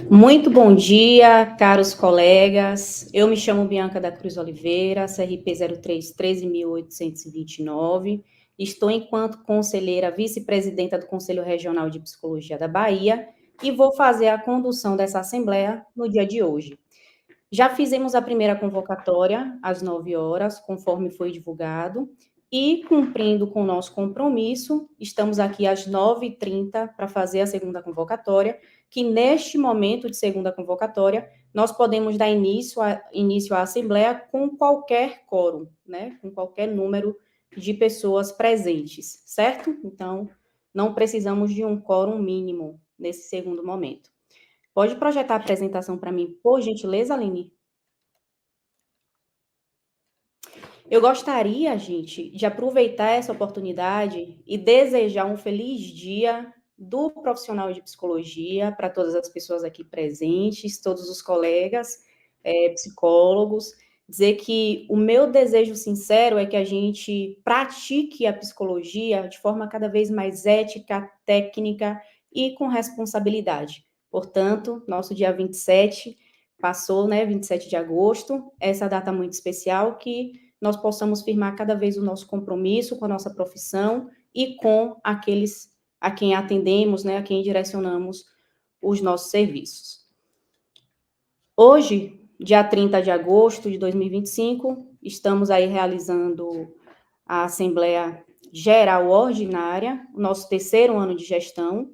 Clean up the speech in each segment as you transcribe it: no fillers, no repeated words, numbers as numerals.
Muito bom dia, caros colegas. Eu me chamo Bianca da Cruz Oliveira, CRP 03 13.829. Estou enquanto conselheira vice-presidenta do Conselho Regional de Psicologia da Bahia e vou fazer a condução dessa assembleia no dia de hoje. Já fizemos a primeira convocatória às 9 horas, conforme foi divulgado, e cumprindo com o nosso compromisso, estamos aqui às 9h30 para fazer a segunda convocatória, que neste momento de segunda convocatória, nós podemos dar início à Assembleia com qualquer quórum, né? Com qualquer número de pessoas presentes, certo? Então, não precisamos de um quórum mínimo nesse segundo momento. Pode projetar a apresentação para mim, por gentileza, Aline? Eu gostaria, gente, de aproveitar essa oportunidade e desejar um feliz dia do profissional de psicologia para todas as pessoas aqui presentes, todos os colegas, psicólogos, dizer que o meu desejo sincero é que a gente pratique a psicologia de forma cada vez mais ética, técnica e com responsabilidade. Portanto, nosso dia 27 passou, né, 27 de agosto, essa data muito especial que nós possamos firmar cada vez o nosso compromisso com a nossa profissão e com aqueles a quem atendemos, né, a quem direcionamos os nossos serviços. Hoje, dia 30 de agosto de 2025, estamos aí realizando a Assembleia Geral Ordinária, o nosso terceiro ano de gestão,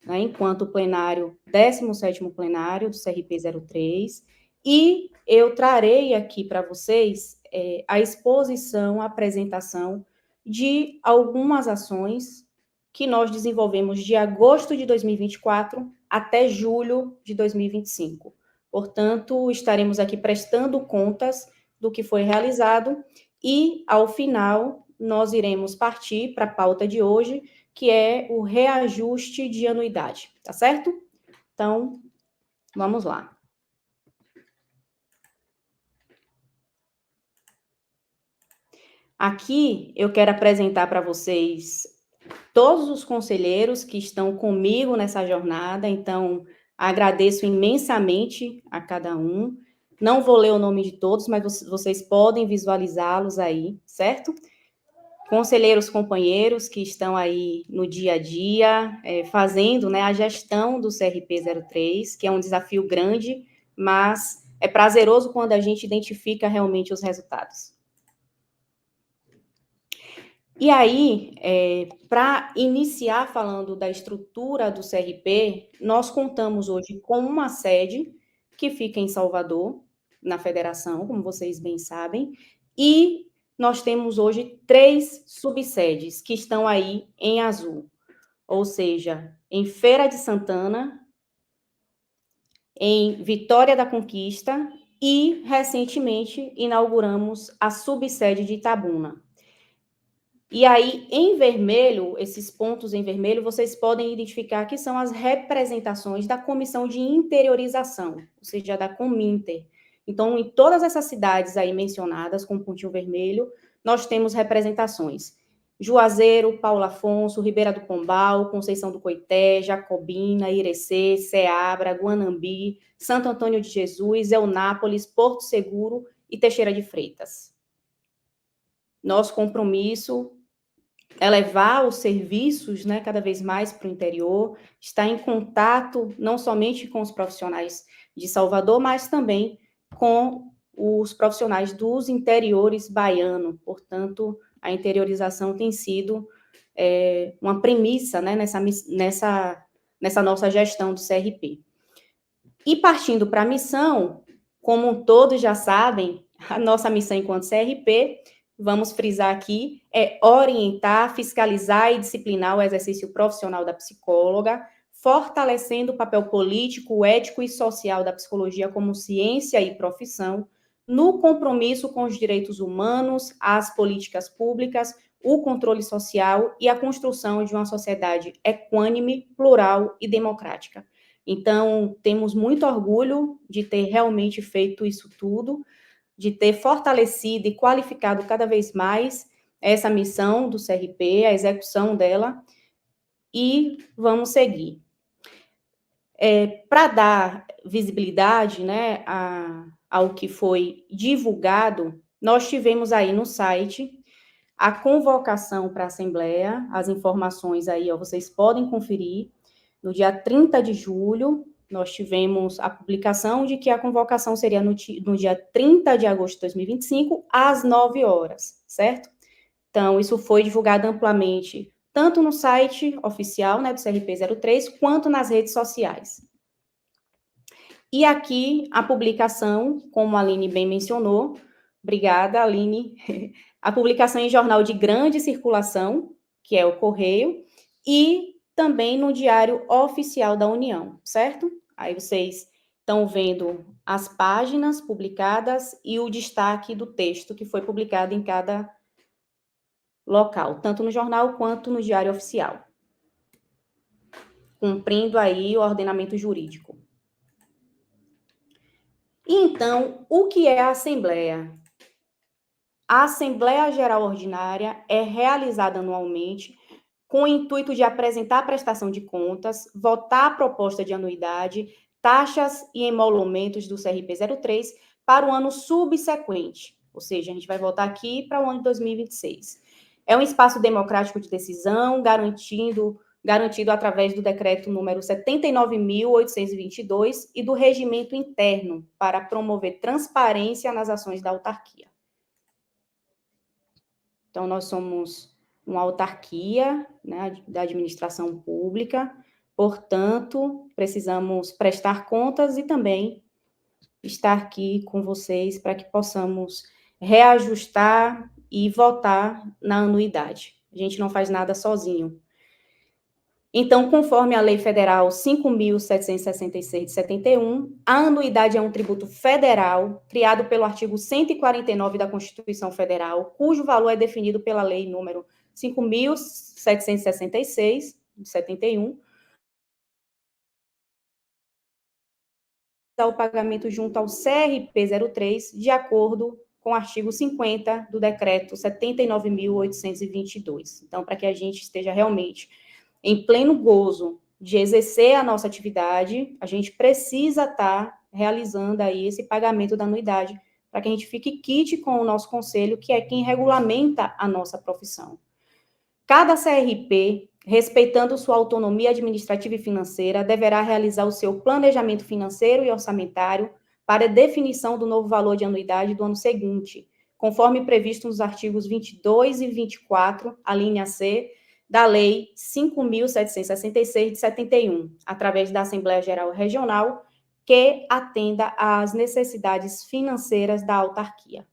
né, enquanto plenário, 17º plenário do CRP 03, e eu trarei aqui para vocês a exposição, a apresentação de algumas ações que nós desenvolvemos de agosto de 2024 até julho de 2025. Portanto, estaremos aqui prestando contas do que foi realizado e, ao final, nós iremos partir para a pauta de hoje, que é o reajuste de anuidade, tá certo? Então, vamos lá. Aqui eu quero apresentar para vocês todos os conselheiros que estão comigo nessa jornada, então agradeço imensamente a cada um. Não vou ler o nome de todos, mas vocês podem visualizá-los aí, certo? Conselheiros companheiros que estão aí no dia a dia, fazendo, né, a gestão do CRP 03, que é um desafio grande, mas é prazeroso quando a gente identifica realmente os resultados. E aí, para iniciar falando da estrutura do CRP, nós contamos hoje com uma sede que fica em Salvador, na federação, como vocês bem sabem, e nós temos hoje 3 subsedes que estão aí em azul, ou seja, em Feira de Santana, em Vitória da Conquista e, recentemente, inauguramos a subsede de Itabuna. E aí, em vermelho, esses pontos em vermelho, vocês podem identificar que são as representações da Comissão de Interiorização, ou seja, da Cominter. Então, em todas essas cidades aí mencionadas, com pontinho vermelho, nós temos representações. Juazeiro, Paulo Afonso, Ribeira do Pombal, Conceição do Coité, Jacobina, Irecê, Ceabra, Guanambi, Santo Antônio de Jesus, Eunápolis, Porto Seguro e Teixeira de Freitas. Nosso compromisso é levar os serviços, né, cada vez mais para o interior, estar em contato não somente com os profissionais de Salvador, mas também com os profissionais dos interiores baianos. Portanto, a interiorização tem sido uma premissa, né, nessa nossa gestão do CRP. E partindo para a missão, como todos já sabem, a nossa missão enquanto CRP, vamos frisar aqui, é orientar, fiscalizar e disciplinar o exercício profissional da psicóloga, fortalecendo o papel político, ético e social da psicologia como ciência e profissão, no compromisso com os direitos humanos, as políticas públicas, o controle social e a construção de uma sociedade equânime, plural e democrática. Então, temos muito orgulho de ter realmente feito isso tudo, de ter fortalecido e qualificado cada vez mais essa missão do CRP, a execução dela, e vamos seguir. Para dar visibilidade, né, ao que foi divulgado, nós tivemos aí no site a convocação para a Assembleia, as informações aí, ó, vocês podem conferir. No dia 30 de julho, nós tivemos a publicação de que a convocação seria no dia 30 de agosto de 2025, às 9 horas, certo? Então, isso foi divulgado amplamente, tanto no site oficial, né, do CRP03, quanto nas redes sociais. E aqui, a publicação, como a Aline bem mencionou, obrigada, Aline, a publicação em jornal de grande circulação, que é o Correio, e também no Diário Oficial da União, certo? Aí vocês estão vendo as páginas publicadas e o destaque do texto que foi publicado em cada local, tanto no jornal quanto no Diário Oficial, cumprindo aí o ordenamento jurídico. Então, o que é a Assembleia? A Assembleia Geral Ordinária é realizada anualmente com o intuito de apresentar a prestação de contas, votar a proposta de anuidade, taxas e emolumentos do CRP 03 para o ano subsequente, ou seja, a gente vai votar aqui para o ano de 2026. É um espaço democrático de decisão, garantido através do decreto número 79.822 e do regimento interno para promover transparência nas ações da autarquia. Então, nós somos uma autarquia, né, da administração pública, portanto, precisamos prestar contas e também estar aqui com vocês para que possamos reajustar e votar na anuidade. A gente não faz nada sozinho. Então, conforme a Lei Federal 5.766 de 71, a anuidade é um tributo federal criado pelo artigo 149 da Constituição Federal, cujo valor é definido pela Lei número 5.766 de 71, o pagamento junto ao CRP 03, de acordo com o artigo 50 do decreto 79.822. Então, para que a gente esteja realmente em pleno gozo de exercer a nossa atividade, a gente precisa estar realizando aí esse pagamento da anuidade, para que a gente fique quite com o nosso conselho, que é quem regulamenta a nossa profissão. Cada CRP, respeitando sua autonomia administrativa e financeira, deverá realizar o seu planejamento financeiro e orçamentário para definição do novo valor de anuidade do ano seguinte, conforme previsto nos artigos 22 e 24, a linha C, da Lei 5.766 de 71, através da Assembleia Geral Regional, que atenda às necessidades financeiras da autarquia.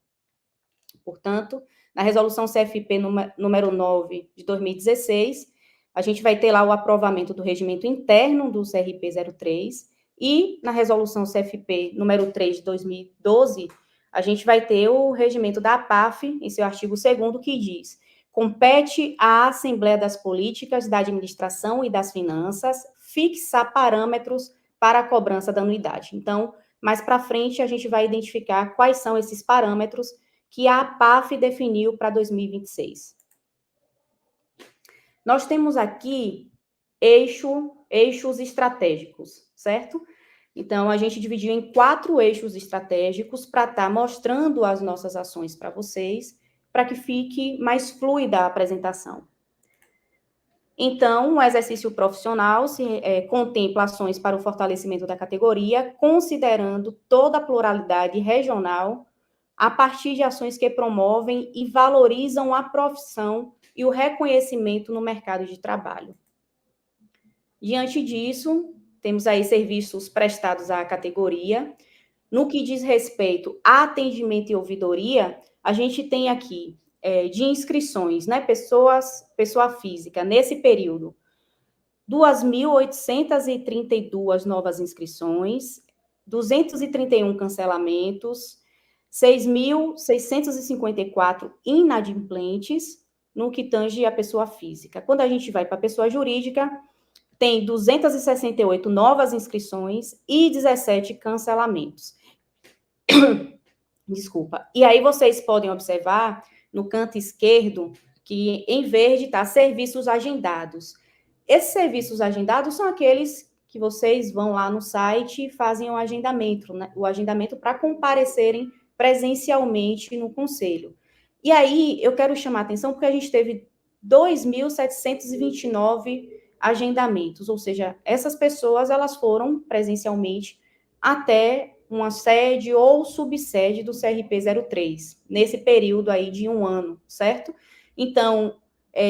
Portanto, na resolução CFP número 9 de 2016, a gente vai ter lá o aprovamento do regimento interno do CRP 03, e na resolução CFP número 3 de 2012, a gente vai ter o regimento da APAF, em seu artigo 2º, que diz: compete à Assembleia das Políticas, da Administração e das Finanças fixar parâmetros para a cobrança da anuidade. Então, mais para frente, a gente vai identificar quais são esses parâmetros que a APAF definiu para 2026. Nós temos aqui eixos estratégicos, certo? Então, a gente dividiu em 4 eixos estratégicos para estar mostrando as nossas ações para vocês, para que fique mais fluida a apresentação. Então, o exercício profissional contempla ações para o fortalecimento da categoria, considerando toda a pluralidade regional, a partir de ações que promovem e valorizam a profissão e o reconhecimento no mercado de trabalho. Diante disso, temos aí serviços prestados à categoria. No que diz respeito a atendimento e ouvidoria, a gente tem aqui de inscrições, né, pessoa física, nesse período, 2.832 novas inscrições, 231 cancelamentos, 6.654 inadimplentes, no que tange a pessoa física. Quando a gente vai para a pessoa jurídica, tem 268 novas inscrições e 17 cancelamentos. Desculpa. E aí vocês podem observar, no canto esquerdo, que em verde está serviços agendados. Esses serviços agendados são aqueles que vocês vão lá no site e fazem o agendamento, né? O agendamento para comparecerem presencialmente no conselho. E aí, eu quero chamar a atenção porque a gente teve 2.729 agendamentos, ou seja, essas pessoas, elas foram presencialmente até uma sede ou subsede do CRP 03, nesse período aí de 1 ano, certo? Então,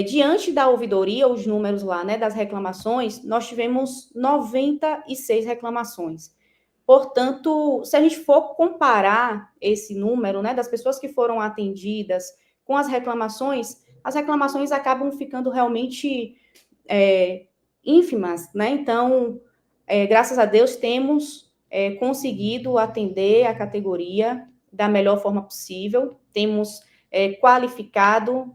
diante da ouvidoria, os números lá, né, das reclamações, nós tivemos 96 reclamações. Portanto, se a gente for comparar esse número, né, das pessoas que foram atendidas com as reclamações acabam ficando realmente ínfimas, né? Então, graças a Deus, temos conseguido atender a categoria da melhor forma possível, temos qualificado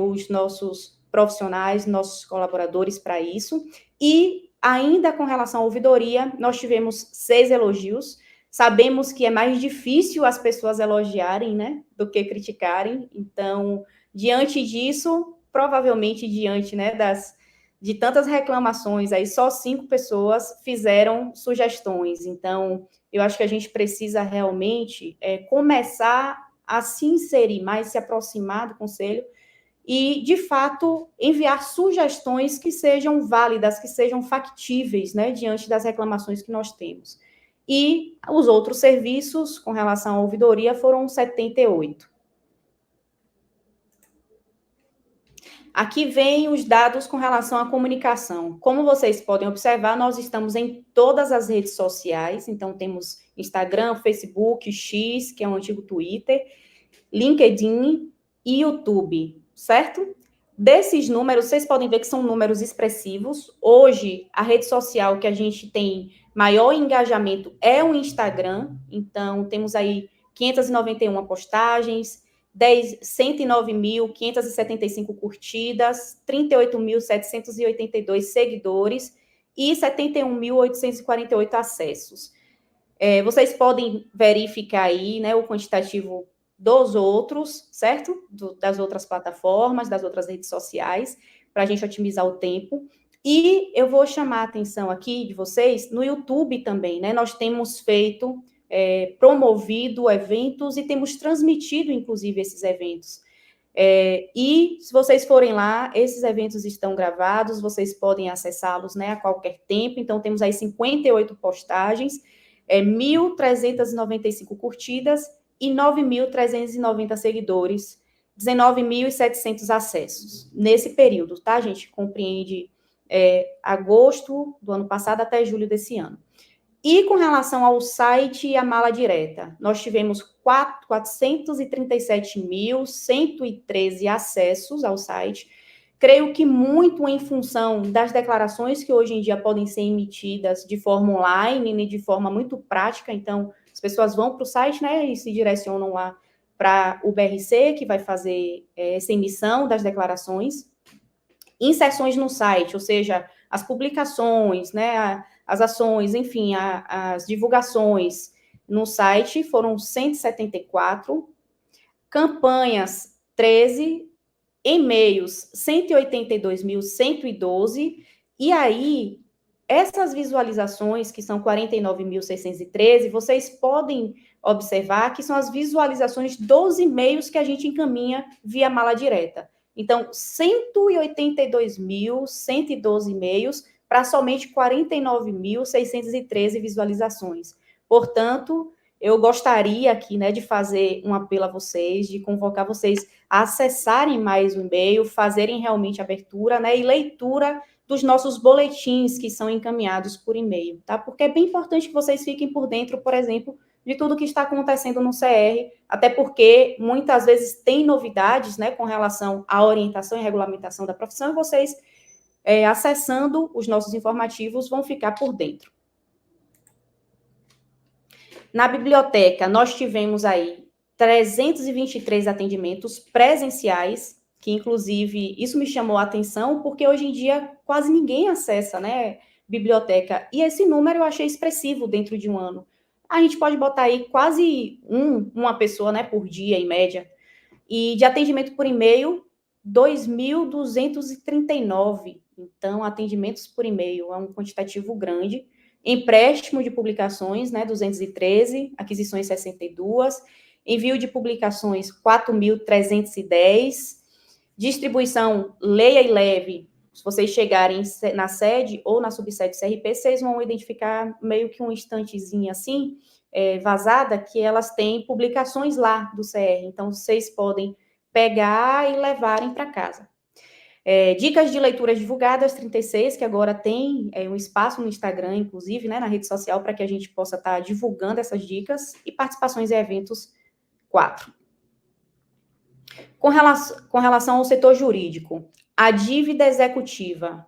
os nossos profissionais, nossos colaboradores para isso, e ainda com relação à ouvidoria, nós tivemos 6 elogios. Sabemos que é mais difícil as pessoas elogiarem, né, do que criticarem. Então, diante disso, provavelmente diante, né, de tantas reclamações, aí só 5 pessoas fizeram sugestões. Então, eu acho que a gente precisa realmente começar a se inserir mais, se aproximar do conselho e, de fato, enviar sugestões que sejam válidas, que sejam factíveis, né, diante das reclamações que nós temos. E os outros serviços, com relação à ouvidoria, foram 78. Aqui vem os dados com relação à comunicação. Como vocês podem observar, nós estamos em todas as redes sociais, então temos Instagram, Facebook, X, que é o antigo Twitter, LinkedIn e YouTube, certo? Desses números, vocês podem ver que são números expressivos. Hoje, a rede social que a gente tem maior engajamento é o Instagram, então temos aí 591 postagens, 109.575 curtidas, 38.782 seguidores e 71.848 acessos. Vocês podem verificar aí, né, o quantitativo dos outros, certo? Das outras plataformas, das outras redes sociais, para a gente otimizar o tempo. E eu vou chamar a atenção aqui de vocês no YouTube também, né? Nós temos feito, promovido eventos e temos transmitido, inclusive, esses eventos. E se vocês forem lá, esses eventos estão gravados, vocês podem acessá-los, né, a qualquer tempo. Então, temos aí 58 postagens, 1.395 curtidas e 9.390 seguidores, 19.700 acessos nesse período, tá, gente? Compreende agosto do ano passado até julho desse ano. E com relação ao site e a mala direta, nós tivemos 437.113 acessos ao site. Creio que muito em função das declarações que hoje em dia podem ser emitidas de forma online e de forma muito prática. Então, as pessoas vão para o site, né, e se direcionam lá para o BRC, que vai fazer essa emissão das declarações. Inserções no site, ou seja, as publicações, né, as ações, enfim, as divulgações no site foram 174, campanhas 13, e-mails 182.112, e aí essas visualizações, que são 49.613, vocês podem observar que são as visualizações dos e-mails que a gente encaminha via mala direta. Então, 182.112 e-mails para somente 49.613 visualizações. Portanto, eu gostaria aqui, né, de fazer um apelo a vocês, de convocar vocês a acessarem mais o e-mail, fazerem realmente abertura, né, e leitura dos nossos boletins que são encaminhados por e-mail, tá? Porque é bem importante que vocês fiquem por dentro, por exemplo, de tudo que está acontecendo no CR, até porque muitas vezes tem novidades, né, com relação à orientação e regulamentação da profissão, e vocês, acessando os nossos informativos, vão ficar por dentro. Na biblioteca, nós tivemos aí 323 atendimentos presenciais, que inclusive isso me chamou a atenção, porque hoje em dia quase ninguém acessa, né, biblioteca, e esse número eu achei expressivo dentro de um ano. A gente pode botar aí quase uma pessoa, né, por dia, em média. E de atendimento por e-mail, 2.239. Então, atendimentos por e-mail é um quantitativo grande. Empréstimo de publicações, né, 213, aquisições 62, envio de publicações 4.310, distribuição leia e leve. Se vocês chegarem na sede ou na subsede CRP, vocês vão identificar meio que um estantezinho assim, vazada, que elas têm publicações lá do CR. Então, vocês podem pegar e levarem para casa. Dicas de leituras divulgadas, 36, que agora tem um espaço no Instagram, inclusive, né, na rede social, para que a gente possa estar divulgando essas dicas, e participações em eventos, 4. Com relação ao setor jurídico, a dívida executiva,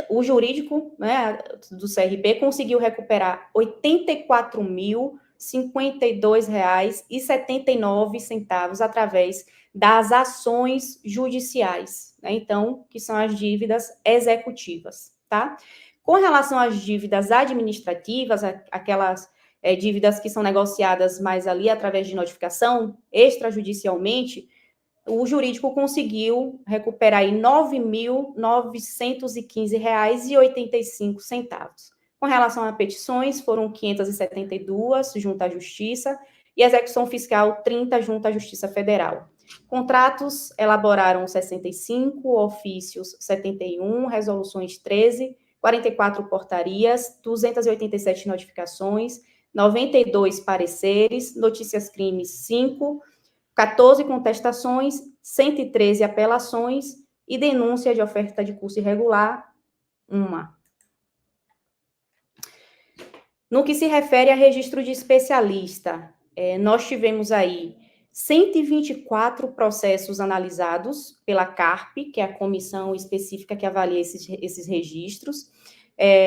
o jurídico, né, do CRP conseguiu recuperar R$ 84.052,79 através das ações judiciais, né? Então, que são as dívidas executivas, tá? Com relação às dívidas administrativas, aquelas dívidas que são negociadas mais ali através de notificação, extrajudicialmente, o jurídico conseguiu recuperar aí R$ 9.915,85. Com relação a petições, foram 572 junto à Justiça e execução fiscal 30 junto à Justiça Federal. Contratos elaboraram 65, ofícios 71, resoluções 13, 44 portarias, 287 notificações, 92 pareceres, notícias crimes 5, 14 contestações, 113 apelações e denúncia de oferta de curso irregular, 1. No que se refere a registro de especialista, nós tivemos aí 124 processos analisados pela CARP, que é a comissão específica que avalia esses registros,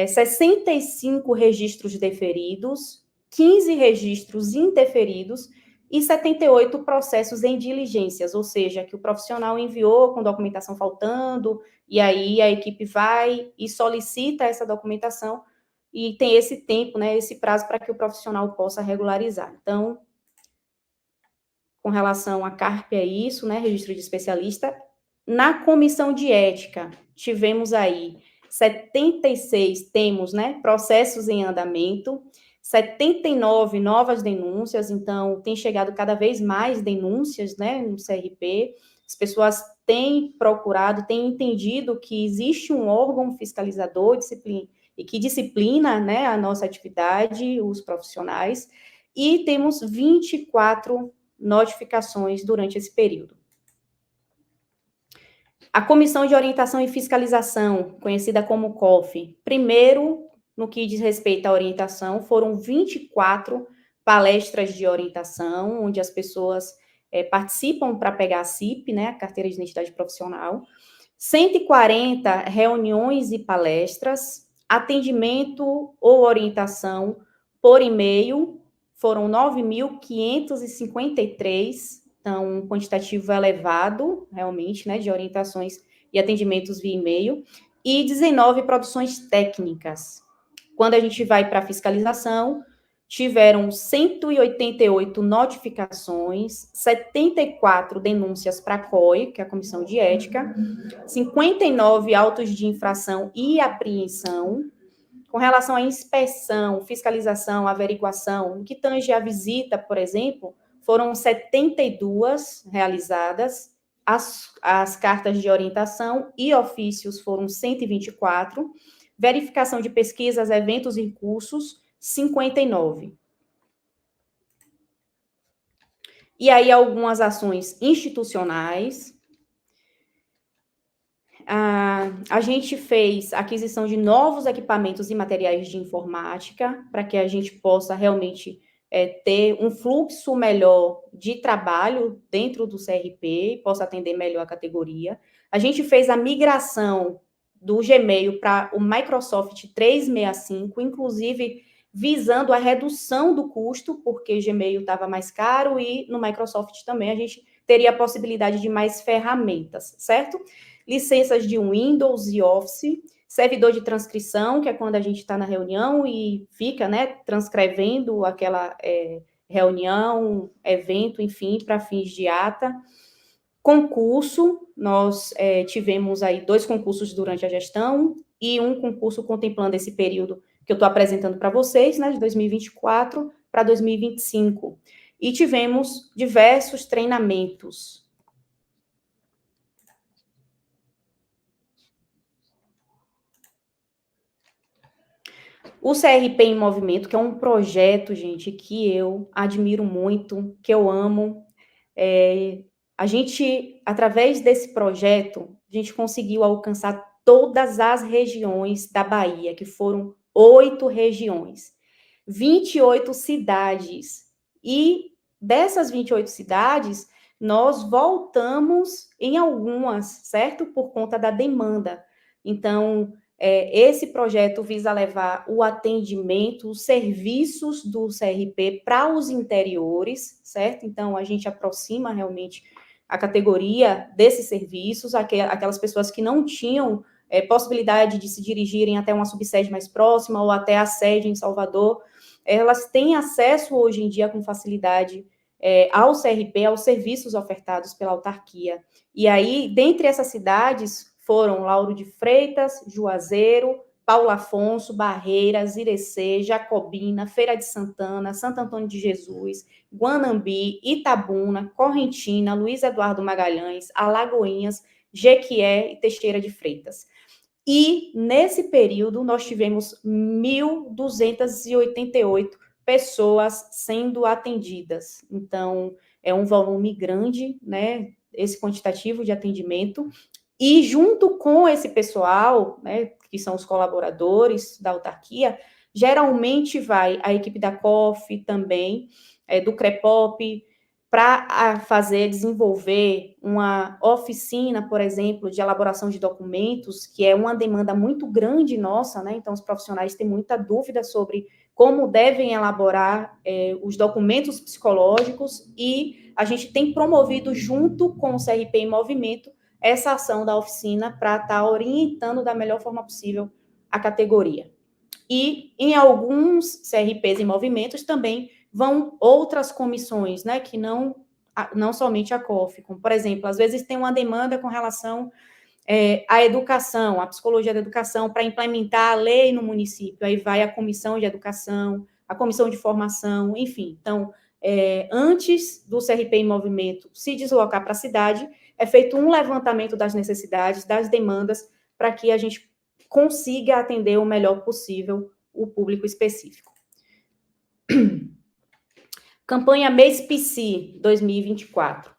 65 registros deferidos, 15 registros indeferidos, e 78 processos em diligências, ou seja, que o profissional enviou com documentação faltando, e aí a equipe vai e solicita essa documentação, e tem esse tempo, né, esse prazo para que o profissional possa regularizar. Então, com relação à CARP é isso, né, registro de especialista. Na comissão de ética, tivemos aí 76, temos, né, processos em andamento, 79 novas denúncias, então tem chegado cada vez mais denúncias, né, no CRP, as pessoas têm procurado, têm entendido que existe um órgão fiscalizador e que disciplina, né, a nossa atividade, os profissionais, e temos 24 notificações durante esse período. A Comissão de Orientação e Fiscalização, conhecida como COF, primeiro, no que diz respeito à orientação, foram 24 palestras de orientação, onde as pessoas participam para pegar a CIP, né, a Carteira de Identidade Profissional, 140 reuniões e palestras, atendimento ou orientação por e-mail, foram 9.553, então, um quantitativo elevado, realmente, né, de orientações e atendimentos via e-mail, e 19 produções técnicas. Quando a gente vai para a fiscalização, tiveram 188 notificações, 74 denúncias para a COI, que é a Comissão de Ética, 59 autos de infração e apreensão. Com relação à inspeção, fiscalização, averiguação, no que tange a visita, por exemplo, foram 72 realizadas, as cartas de orientação e ofícios foram 124, verificação de pesquisas, eventos e cursos, 59. E aí, algumas ações institucionais. A gente fez aquisição de novos equipamentos e materiais de informática, para que a gente possa realmente ter um fluxo melhor de trabalho dentro do CRP, possa atender melhor a categoria. A gente fez a migração do Gmail para o Microsoft 365, inclusive visando a redução do custo, porque Gmail estava mais caro e no Microsoft também a gente teria a possibilidade de mais ferramentas, certo? Licenças de Windows e Office, servidor de transcrição, que é quando a gente está na reunião e fica, né, transcrevendo aquela reunião, evento, enfim, para fins de ata. Concurso, nós tivemos aí 2 concursos durante a gestão e um concurso contemplando esse período que eu estou apresentando para vocês, né, de 2024 para 2025. E tivemos diversos treinamentos. O CRP em Movimento, que é um projeto, gente, que eu admiro muito, que eu amo. A gente, através desse projeto, a gente conseguiu alcançar todas as regiões da Bahia, que foram 8 regiões, 28 cidades. E dessas 28 cidades, nós voltamos em algumas, certo? Por conta da demanda. Então, esse projeto visa levar o atendimento, os serviços do CRP para os interiores, certo? Então, a gente aproxima realmente a categoria desses serviços, aquelas pessoas que não tinham possibilidade de se dirigirem até uma subsede mais próxima ou até a sede em Salvador, elas têm acesso hoje em dia com facilidade ao CRP, aos serviços ofertados pela autarquia. E aí, dentre essas cidades, foram Lauro de Freitas, Juazeiro, Paulo Afonso, Barreiras, Irecê, Jacobina, Feira de Santana, Santo Antônio de Jesus, Guanambi, Itabuna, Correntina, Luiz Eduardo Magalhães, Alagoinhas, Jequié e Teixeira de Freitas. E, nesse período, nós tivemos 1.288 pessoas sendo atendidas. Então, é um volume grande, né, esse quantitativo de atendimento. E, junto com esse pessoal, né, que são os colaboradores da autarquia, geralmente vai a equipe da COF também, do CREPOP, para desenvolver uma oficina, por exemplo, de elaboração de documentos, que é uma demanda muito grande nossa, né? Então, os profissionais têm muita dúvida sobre como devem elaborar os documentos psicológicos, e a gente tem promovido, junto com o CRP em Movimento, essa ação da oficina para estar orientando da melhor forma possível a categoria. E em alguns CRPs em movimentos também vão outras comissões, né, que não somente a COF, como, por exemplo, às vezes tem uma demanda com relação à educação, à psicologia da educação, para implementar a lei no município, aí vai a comissão de educação, a comissão de formação, enfim. Então, antes do CRP em movimento se deslocar para a cidade, é feito um levantamento das necessidades, das demandas, para que a gente consiga atender o melhor possível o público específico. Campanha Mês Psi 2024.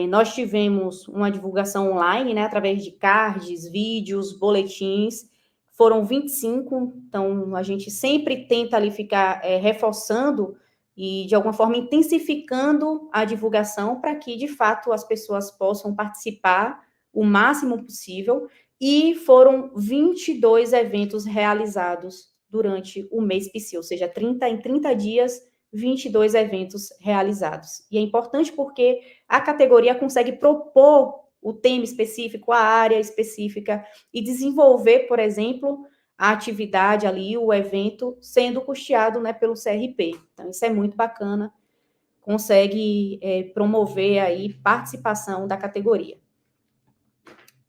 Nós tivemos uma divulgação online, né, através de cards, vídeos, boletins, foram 25, então a gente sempre tenta ali ficar reforçando e, de alguma forma, intensificando a divulgação para que, de fato, as pessoas possam participar o máximo possível, e foram 22 eventos realizados durante o mês Psi, ou seja, em 30 dias, 22 eventos realizados. E é importante porque a categoria consegue propor o tema específico, a área específica, e desenvolver, por exemplo, a atividade ali, o evento, sendo custeado, né, pelo CRP. Então, isso é muito bacana, consegue promover aí participação da categoria.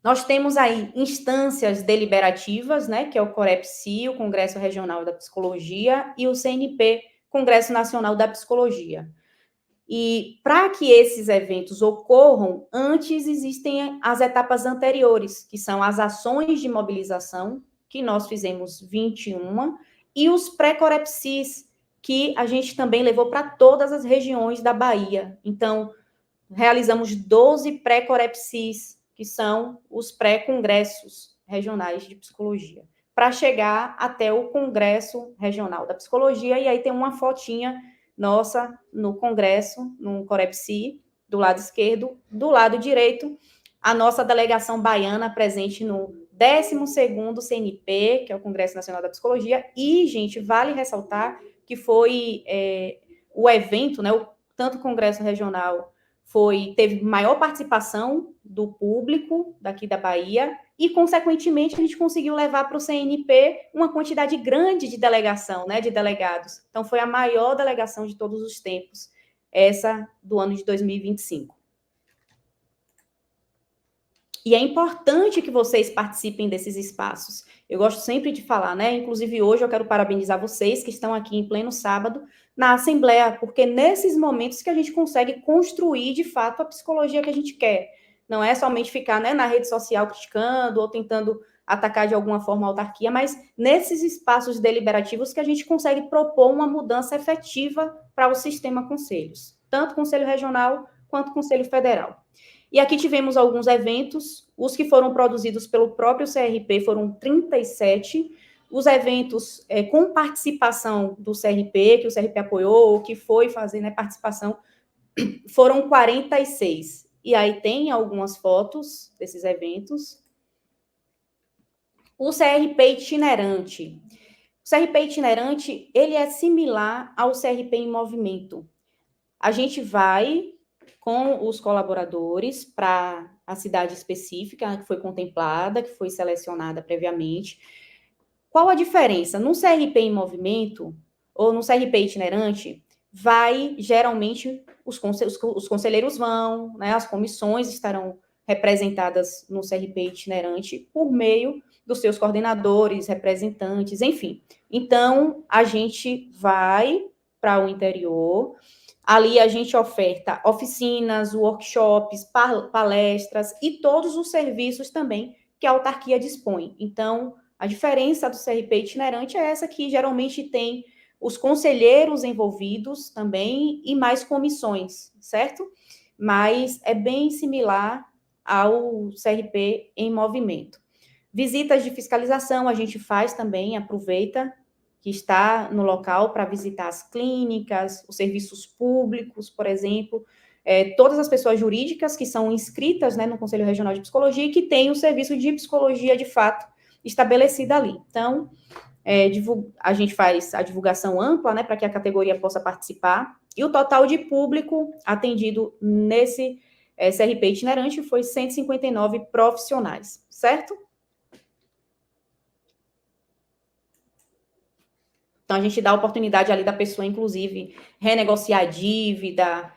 Nós temos aí instâncias deliberativas, né, que é o COREPSI, o Congresso Regional da Psicologia, e o CNP, Congresso Nacional da Psicologia. E para que esses eventos ocorram, antes existem as etapas anteriores, que são as ações de mobilização, que nós fizemos 21, e os pré-corepsis, que a gente também levou para todas as regiões da Bahia. Então, realizamos 12 pré-corepsis, que são os pré-congressos regionais de psicologia, para chegar até o Congresso Regional da Psicologia, e aí tem uma fotinha nossa no Congresso, no Corepsi, do lado esquerdo. Do lado direito, a nossa delegação baiana presente no 12º CNP, que é o Congresso Nacional da Psicologia, e, gente, vale ressaltar que foi o evento, né, tanto o Congresso Regional teve maior participação do público daqui da Bahia, e, consequentemente, a gente conseguiu levar para o CNP uma quantidade grande de delegação, né, de delegados. Então, foi a maior delegação de todos os tempos, essa do ano de 2025. E é importante que vocês participem desses espaços. Eu gosto sempre de falar, né? Inclusive, hoje eu quero parabenizar vocês que estão aqui em pleno sábado na Assembleia, porque nesses momentos que a gente consegue construir, de fato, a psicologia que a gente quer. Não é somente ficar, né, na rede social criticando ou tentando atacar de alguma forma a autarquia, mas nesses espaços deliberativos que a gente consegue propor uma mudança efetiva para o sistema conselhos, tanto Conselho Regional quanto Conselho Federal. E aqui tivemos alguns eventos, os que foram produzidos pelo próprio CRP foram 37, os eventos com participação do CRP, que o CRP apoiou, ou que foi fazer, né, participação, foram 46. E aí tem algumas fotos desses eventos. O CRP itinerante. O CRP itinerante, ele é similar ao CRP em movimento. A gente vai com os colaboradores para a cidade específica que foi contemplada, que foi selecionada previamente. Qual a diferença? No CRP em movimento, ou no CRP itinerante, geralmente, os conselheiros vão, né, as comissões estarão representadas no CRP itinerante por meio dos seus coordenadores, representantes, enfim. Então, a gente vai para o interior. Ali a gente oferta oficinas, workshops, palestras e todos os serviços também que a autarquia dispõe. Então, a diferença do CRP itinerante é essa que geralmente tem os conselheiros envolvidos também e mais comissões, certo? Mas é bem similar ao CRP em movimento. Visitas de fiscalização a gente faz também, aproveita que está no local para visitar as clínicas, os serviços públicos, por exemplo, todas as pessoas jurídicas que são inscritas, né, no Conselho Regional de Psicologia e que têm o serviço de psicologia, de fato, estabelecido ali. Então, a gente faz a divulgação ampla, né, para que a categoria possa participar, e o total de público atendido nesse CRP itinerante foi 159 profissionais, certo? Então, a gente dá a oportunidade ali da pessoa, inclusive, renegociar a dívida,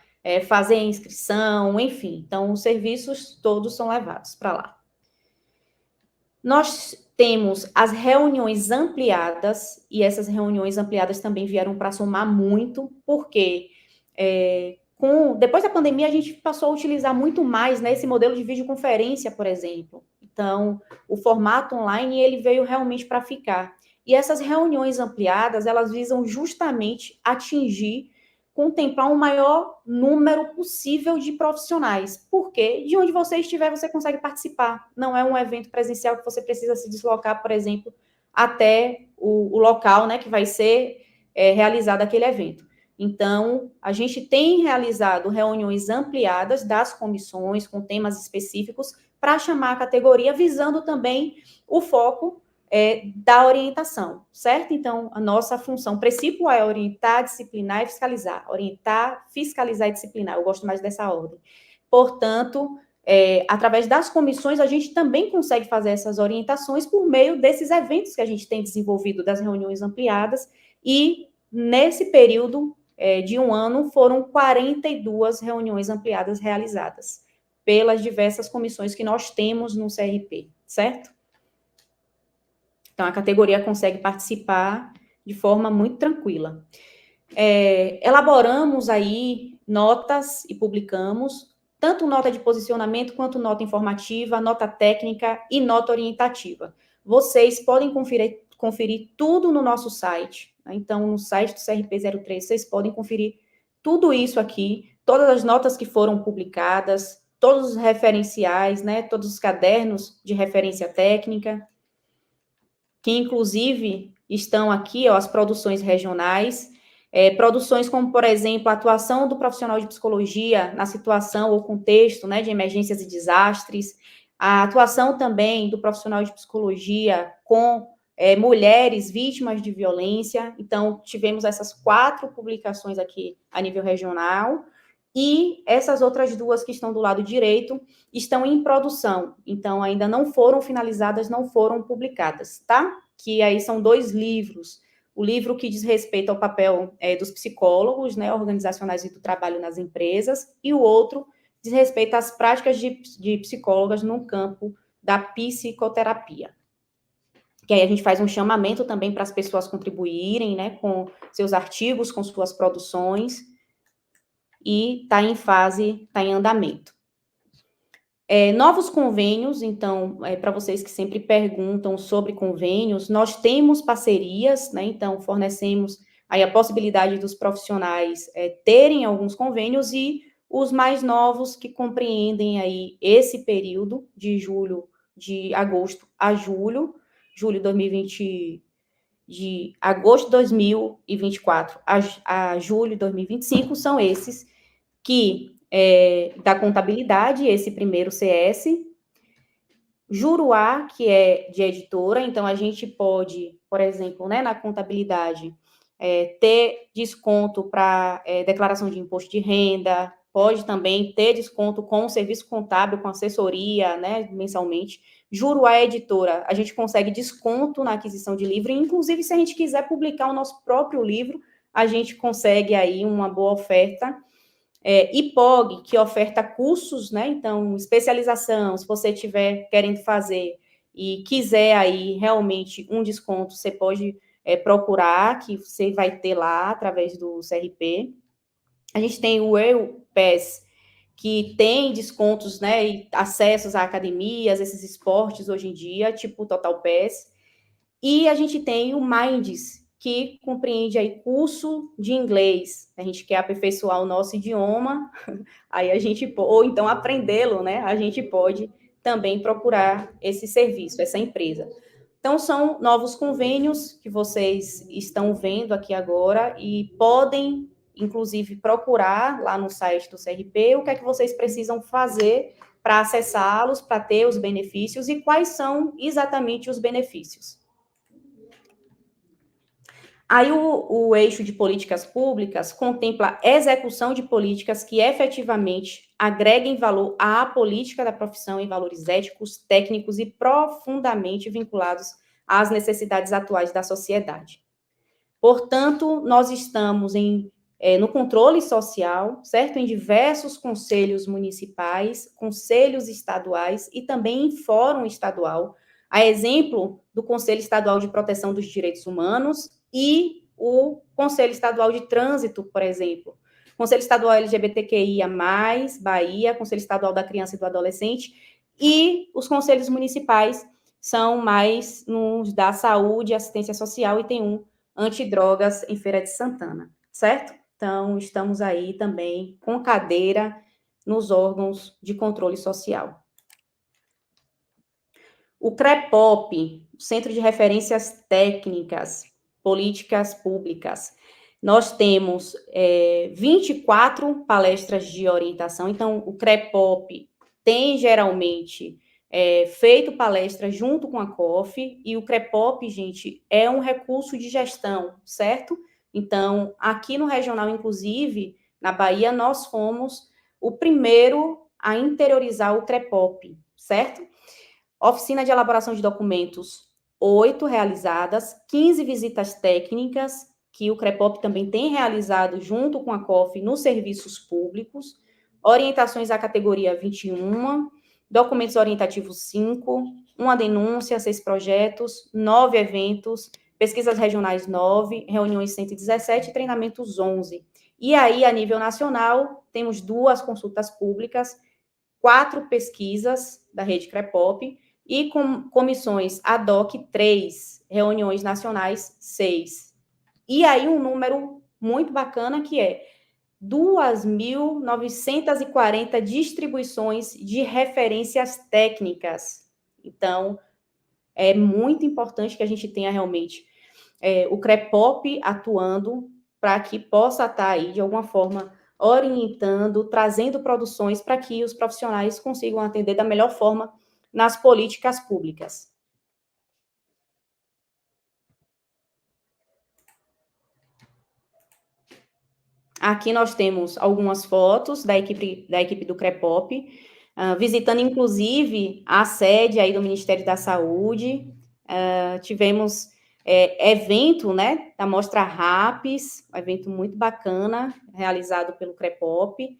fazer a inscrição, enfim. Então, os serviços todos são levados para lá. Nós temos as reuniões ampliadas, e essas reuniões ampliadas também vieram para somar muito, porque depois da pandemia a gente passou a utilizar muito mais, né, esse modelo de videoconferência, por exemplo. Então, o formato online, ele veio realmente para ficar. E essas reuniões ampliadas, elas visam justamente contemplar um maior número possível de profissionais. Porque de onde você estiver, você consegue participar. Não é um evento presencial que você precisa se deslocar, por exemplo, até o local, né, que vai ser realizado aquele evento. Então, a gente tem realizado reuniões ampliadas das comissões com temas específicos para chamar a categoria, visando também o foco da orientação, certo? Então, a nossa função principal é orientar, disciplinar e fiscalizar. Orientar, fiscalizar e disciplinar. Eu gosto mais dessa ordem. Portanto, através das comissões, a gente também consegue fazer essas orientações por meio desses eventos que a gente tem desenvolvido, das reuniões ampliadas, e nesse período de um ano, foram 42 reuniões ampliadas realizadas pelas diversas comissões que nós temos no CRP, certo? Então, a categoria consegue participar de forma muito tranquila. Elaboramos aí notas e publicamos, tanto nota de posicionamento, quanto nota informativa, nota técnica e nota orientativa. Vocês podem conferir tudo no nosso site. Né? Então, no site do CRP03, vocês podem conferir tudo isso aqui, todas as notas que foram publicadas, todos os referenciais, né, todos os cadernos de referência técnica, que inclusive estão aqui, ó, as produções regionais, produções como, por exemplo, a atuação do profissional de psicologia na situação ou contexto, né, de emergências e desastres, a atuação também do profissional de psicologia com mulheres vítimas de violência. Então, tivemos essas 4 publicações aqui a nível regional, e essas outras 2 que estão do lado direito estão em produção, então ainda não foram finalizadas, não foram publicadas, tá? Que aí são 2 livros, o livro que diz respeito ao papel dos psicólogos, né, organizacionais e do trabalho nas empresas, e o outro diz respeito às práticas de psicólogas no campo da psicoterapia. Que aí a gente faz um chamamento também para as pessoas contribuírem, né, com seus artigos, com suas produções, e está em fase, está em andamento. Novos convênios, então, para vocês que sempre perguntam sobre convênios, nós temos parcerias, né, então fornecemos aí a possibilidade dos profissionais terem alguns convênios e os mais novos que compreendem aí esse período de agosto a julho, julho 2020, de agosto de 2024 a julho de 2025, são esses que da contabilidade, esse primeiro CS, Juruá, que é de editora, então a gente pode, por exemplo, né, na contabilidade, ter desconto para declaração de imposto de renda, pode também ter desconto com o serviço contábil, com assessoria, né, mensalmente. Juruá Editora, a gente consegue desconto na aquisição de livro, inclusive se a gente quiser publicar o nosso próprio livro, a gente consegue aí uma boa oferta. IPOG, que oferta cursos, né? Então, especialização, se você estiver querendo fazer e quiser aí realmente um desconto, você pode procurar, que você vai ter lá através do CRP. A gente tem o EUPES, que tem descontos, né? E acessos a academias, esses esportes hoje em dia, tipo o Total Pass. E a gente tem o Minds, que compreende aí curso de inglês. A gente quer aperfeiçoar o nosso idioma, aí a gente, ou então aprendê-lo, né? A gente pode também procurar esse serviço, essa empresa. Então, são novos convênios que vocês estão vendo aqui agora e podem, inclusive, procurar lá no site do CRP o que é que vocês precisam fazer para acessá-los, para ter os benefícios e quais são exatamente os benefícios. Aí o eixo de políticas públicas contempla a execução de políticas que efetivamente agreguem valor à política da profissão em valores éticos, técnicos e profundamente vinculados às necessidades atuais da sociedade. Portanto, nós estamos no controle social, certo? Em diversos conselhos municipais, conselhos estaduais e também em fórum estadual, a exemplo do Conselho Estadual de Proteção dos Direitos Humanos e o Conselho Estadual de Trânsito, por exemplo. Conselho Estadual LGBTQIA+, Bahia, Conselho Estadual da Criança e do Adolescente, e os conselhos municipais são mais nos da saúde e assistência social, e tem um antidrogas em Feira de Santana, certo? Então, estamos aí também com cadeira nos órgãos de controle social. O CREPOP, Centro de Referências Técnicas, Políticas Públicas, nós temos 24 palestras de orientação, então o CREPOP tem geralmente feito palestra junto com a COF, e o CREPOP, gente, é um recurso de gestão, certo? Então, aqui no regional, inclusive, na Bahia, nós fomos o primeiro a interiorizar o CREPOP, certo? Oficina de elaboração de documentos, 8 realizadas, 15 visitas técnicas, que o CREPOP também tem realizado junto com a COF nos serviços públicos, orientações à categoria 21, documentos orientativos 5, uma denúncia, 6 projetos, 9 eventos, pesquisas regionais 9, reuniões 117 e treinamentos 11. E aí, a nível nacional, temos 2 consultas públicas, 4 pesquisas da rede CREPOP, e com comissões ad hoc 3, reuniões nacionais 6. E aí um número muito bacana que é 2.940 distribuições de referências técnicas. Então, é muito importante que a gente tenha realmente o CREPOP atuando para que possa estar aí, de alguma forma, orientando, trazendo produções para que os profissionais consigam atender da melhor forma nas políticas públicas. Aqui nós temos algumas fotos da equipe do CREPOP, visitando, inclusive, a sede aí do Ministério da Saúde. Tivemos evento, né, da Mostra RAPS, um evento muito bacana, realizado pelo CREPOP,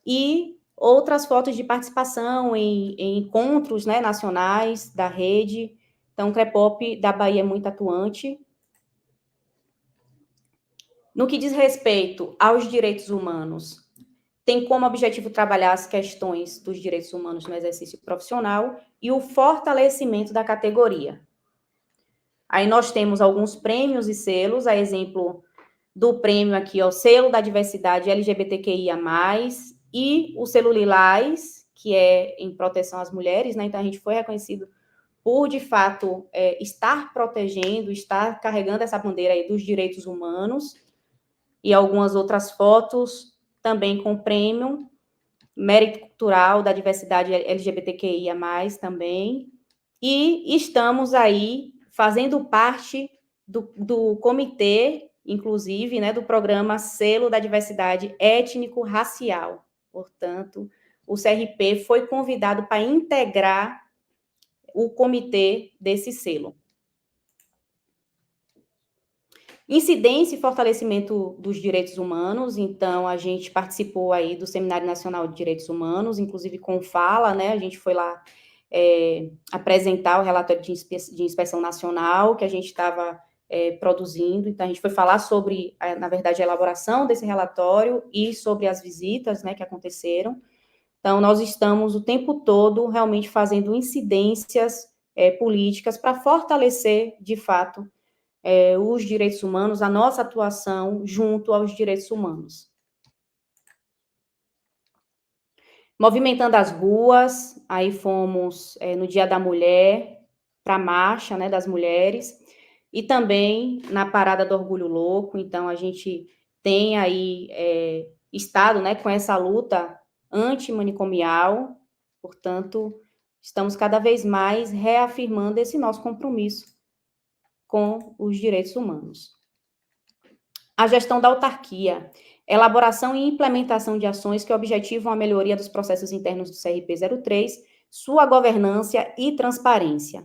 e outras fotos de participação em encontros, né, nacionais da rede. Então, o CREPOP da Bahia é muito atuante. No que diz respeito aos direitos humanos, tem como objetivo trabalhar as questões dos direitos humanos no exercício profissional e o fortalecimento da categoria. Aí nós temos alguns prêmios e selos, a exemplo do prêmio aqui, ó, selo da diversidade LGBTQIA+, e o selo Lilás, que é em proteção às mulheres, né? Então a gente foi reconhecido por, de fato, estar protegendo, estar carregando essa bandeira aí dos direitos humanos, e algumas outras fotos também com prêmio, mérito cultural da diversidade LGBTQIA+, também, e estamos aí fazendo parte do comitê, inclusive, né, do programa Selo da Diversidade Étnico-Racial. Portanto, o CRP foi convidado para integrar o comitê desse selo. Incidência e fortalecimento dos direitos humanos. Então, a gente participou aí do Seminário Nacional de Direitos Humanos, inclusive com fala, né, a gente foi lá apresentar o relatório de inspeção nacional que a gente estava produzindo. Então, a gente foi falar sobre, na verdade, a elaboração desse relatório e sobre as visitas, né, que aconteceram. Então, nós estamos o tempo todo realmente fazendo incidências políticas para fortalecer, de fato, os direitos humanos, a nossa atuação junto aos direitos humanos. Movimentando as ruas, aí fomos no Dia da Mulher, para a marcha, né, das mulheres, e também na Parada do Orgulho Louco. Então, a gente tem aí estado, né, com essa luta antimanicomial, portanto, estamos cada vez mais reafirmando esse nosso compromisso com os direitos humanos. A gestão da autarquia, elaboração e implementação de ações que objetivam a melhoria dos processos internos do CRP 03, sua governança e transparência.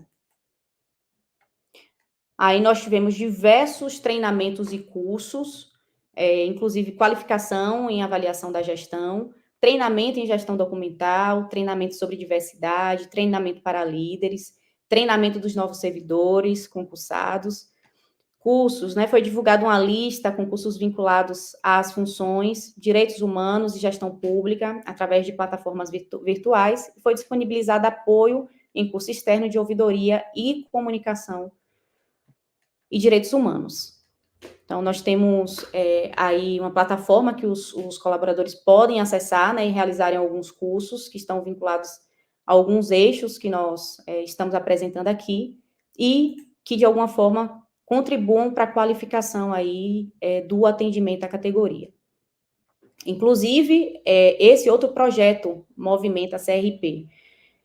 Aí nós tivemos diversos treinamentos e cursos, inclusive qualificação em avaliação da gestão, treinamento em gestão documental, treinamento sobre diversidade, treinamento para líderes, treinamento dos novos servidores concursados, cursos, né? Foi divulgada uma lista com cursos vinculados às funções, direitos humanos e gestão pública, através de plataformas virtuais, e foi disponibilizado apoio em curso externo de ouvidoria e comunicação e direitos humanos. Então, nós temos aí uma plataforma que os colaboradores podem acessar, né, e realizarem alguns cursos que estão vinculados a alguns eixos que nós estamos apresentando aqui, e que, de alguma forma, contribuam para a qualificação aí do atendimento à categoria. Inclusive, esse outro projeto, Movimenta CRP,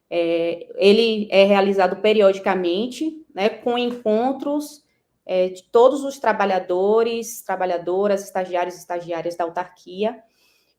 ele é realizado periodicamente, né, com encontros de todos os trabalhadores, trabalhadoras, estagiários e estagiárias da autarquia,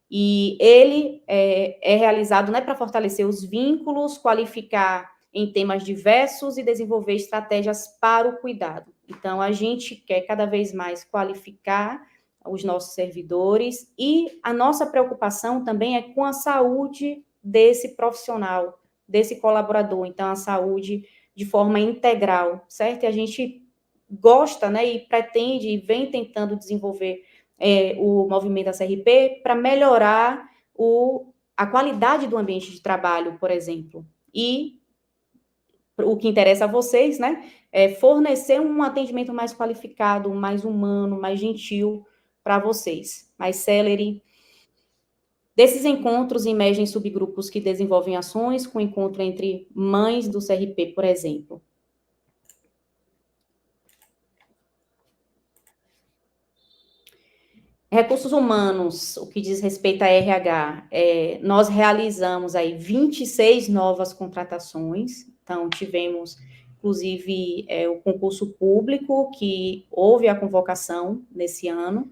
e ele é realizado, né, para fortalecer os vínculos, qualificar em temas diversos e desenvolver estratégias para o cuidado. Então, a gente quer cada vez mais qualificar os nossos servidores, e a nossa preocupação também é com a saúde desse profissional, desse colaborador. Então, a saúde de forma integral, certo? E a gente gosta, né, e pretende e vem tentando desenvolver o movimento da CRP para melhorar a qualidade do ambiente de trabalho, por exemplo. E o que interessa a vocês, né, é fornecer um atendimento mais qualificado, mais humano, mais gentil para vocês, mais célere. Desses encontros emergem subgrupos que desenvolvem ações, com encontro entre mães do CRP, por exemplo. Recursos humanos, o que diz respeito a RH, nós realizamos aí 26 novas contratações. Então, tivemos, inclusive, o concurso público, que houve a convocação nesse ano,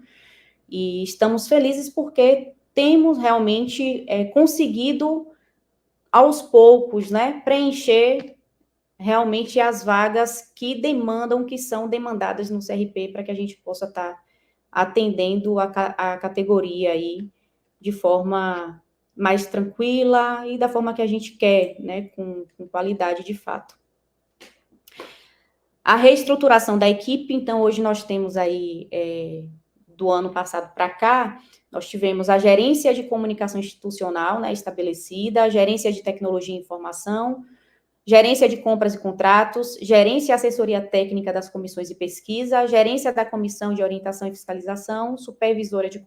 e estamos felizes porque temos realmente conseguido, aos poucos, né, preencher realmente as vagas que são demandadas no CRP, para que a gente possa estar atendendo a categoria aí de forma mais tranquila e da forma que a gente quer, né, com qualidade de fato. A reestruturação da equipe, então, hoje nós temos aí, do ano passado para cá, nós tivemos a gerência de comunicação institucional, né, estabelecida, a gerência de tecnologia e informação, gerência de compras e contratos, gerência e assessoria técnica das comissões de pesquisa, gerência da comissão de orientação e fiscalização, supervisora de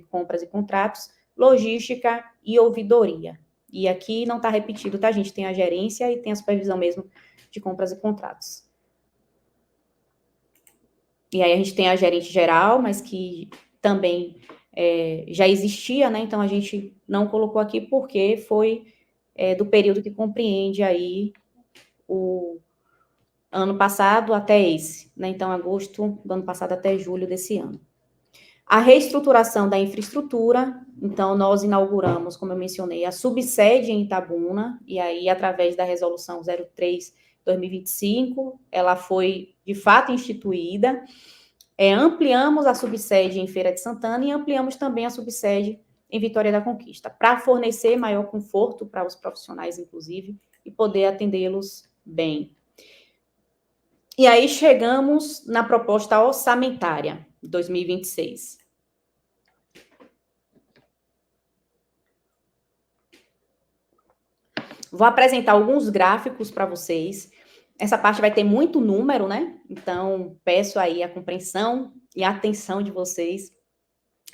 compras e contratos, logística e ouvidoria. E aqui não está repetido, tá, gente? Tem a gerência e tem a supervisão mesmo de compras e contratos. E aí a gente tem a gerente geral, mas que também já existia, né? Então a gente não colocou aqui porque foi do período que compreende aí o ano passado até esse, né? Então agosto do ano passado até julho desse ano. A reestruturação da infraestrutura, então nós inauguramos, como eu mencionei, a subsede em Itabuna, e aí através da resolução 03/2025, ela foi de fato instituída. Ampliamos a subsede em Feira de Santana e ampliamos também a subsede em Vitória da Conquista, para fornecer maior conforto para os profissionais, inclusive, e poder atendê-los bem. E aí chegamos na proposta orçamentária de 2026. Vou apresentar alguns gráficos para vocês. Essa parte vai ter muito número, né? Então, peço aí a compreensão e a atenção de vocês.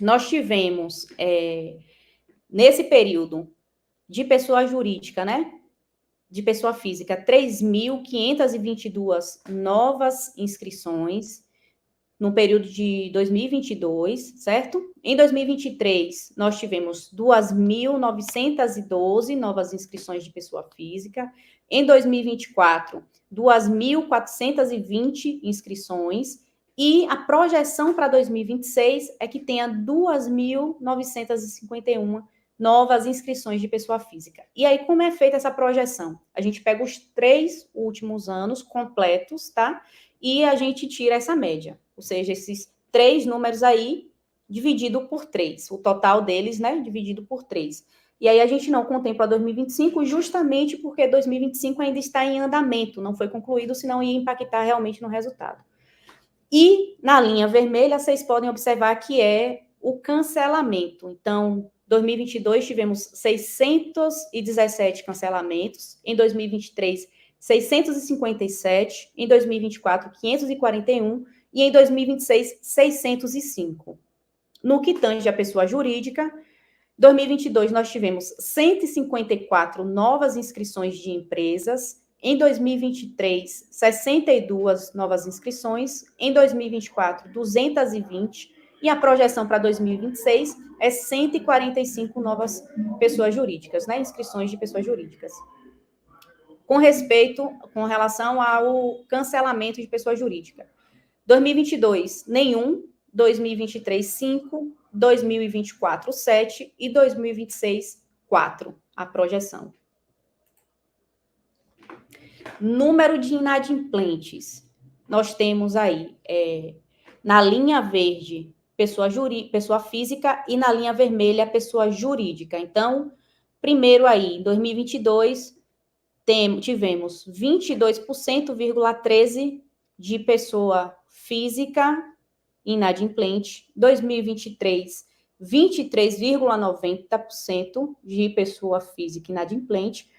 Nós tivemos, nesse período, de pessoa jurídica, né? De pessoa física, 3.522 novas inscrições no período de 2022, certo? Em 2023, nós tivemos 2.912 novas inscrições de pessoa física. Em 2024, 2.420 inscrições. E a projeção para 2026 é que tenha 2.951 novas inscrições de pessoa física. E aí, como é feita essa projeção? A gente pega os 3 últimos anos completos, tá? E a gente tira essa média. Ou seja, esses 3 números aí, dividido por 3. O total deles, né, dividido por 3. E aí a gente não contempla 2025, justamente porque 2025 ainda está em andamento, não foi concluído, senão ia impactar realmente no resultado. E na linha vermelha, vocês podem observar que é o cancelamento. Então, 2022 tivemos 617 cancelamentos, em 2023, 657, em 2024, 541 e em 2026, 605. No que tange a pessoa jurídica, 2022 nós tivemos 154 novas inscrições de empresas, em 2023, 62 novas inscrições, em 2024, 220, e a projeção para 2026 é 145 novas pessoas jurídicas, né? Inscrições de pessoas jurídicas. Com relação ao cancelamento de pessoa jurídica. 2022, nenhum. 2023, 5. 2024, 7. E 2026, 4. A projeção. Número de inadimplentes. Nós temos aí, na linha verde, pessoa física, e na linha vermelha, pessoa jurídica. Então, primeiro aí, em 2022, tivemos 22,13% de pessoa física inadimplente. 2023, 23,90% de pessoa física inadimplente.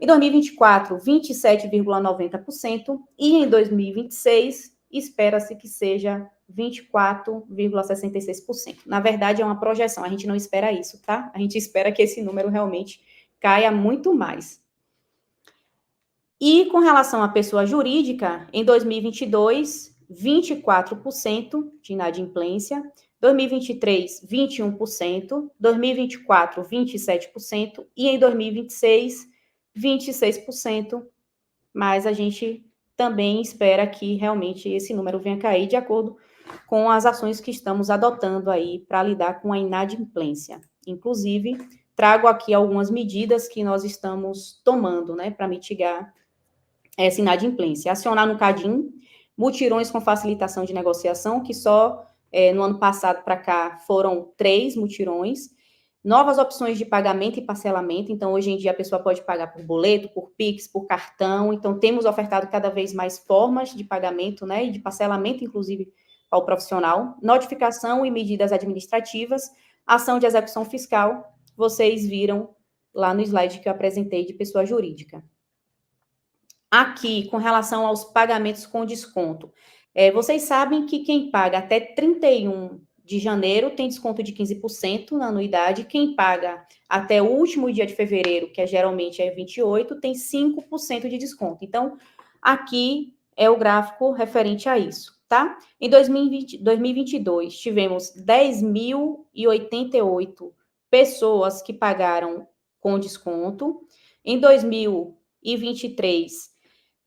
Em 2024, 27,90%. E em 2026, espera-se que seja 24,66%. Na verdade, é uma projeção, a gente não espera isso, tá? A gente espera que esse número realmente caia muito mais. E com relação à pessoa jurídica, em 2022, 24% de inadimplência, 2023, 21%, 2024, 27%, e em 2026, 26%, mas a gente também espera que realmente esse número venha cair de acordo com as ações que estamos adotando aí para lidar com a inadimplência. Inclusive, trago aqui algumas medidas que nós estamos tomando, né, para mitigar essa inadimplência. Acionar no CADIM, mutirões com facilitação de negociação, que só no ano passado para cá foram 3 mutirões. novas opções de pagamento e parcelamento. Então, hoje em dia, a pessoa pode pagar por boleto, por Pix, por cartão. Então, temos ofertado cada vez mais formas de pagamento, né, e de parcelamento, inclusive, ao profissional. Notificação e medidas administrativas, ação de execução fiscal, vocês viram lá no slide que eu apresentei de pessoa jurídica. Aqui, com relação aos pagamentos com desconto, vocês sabem que quem paga até 31 de janeiro tem desconto de 15% na anuidade, quem paga até o último dia de fevereiro, que geralmente é 28, tem 5% de desconto. Então, aqui é o gráfico referente a isso, tá? Em 2022, tivemos 10.088 pessoas que pagaram com desconto. Em 2023,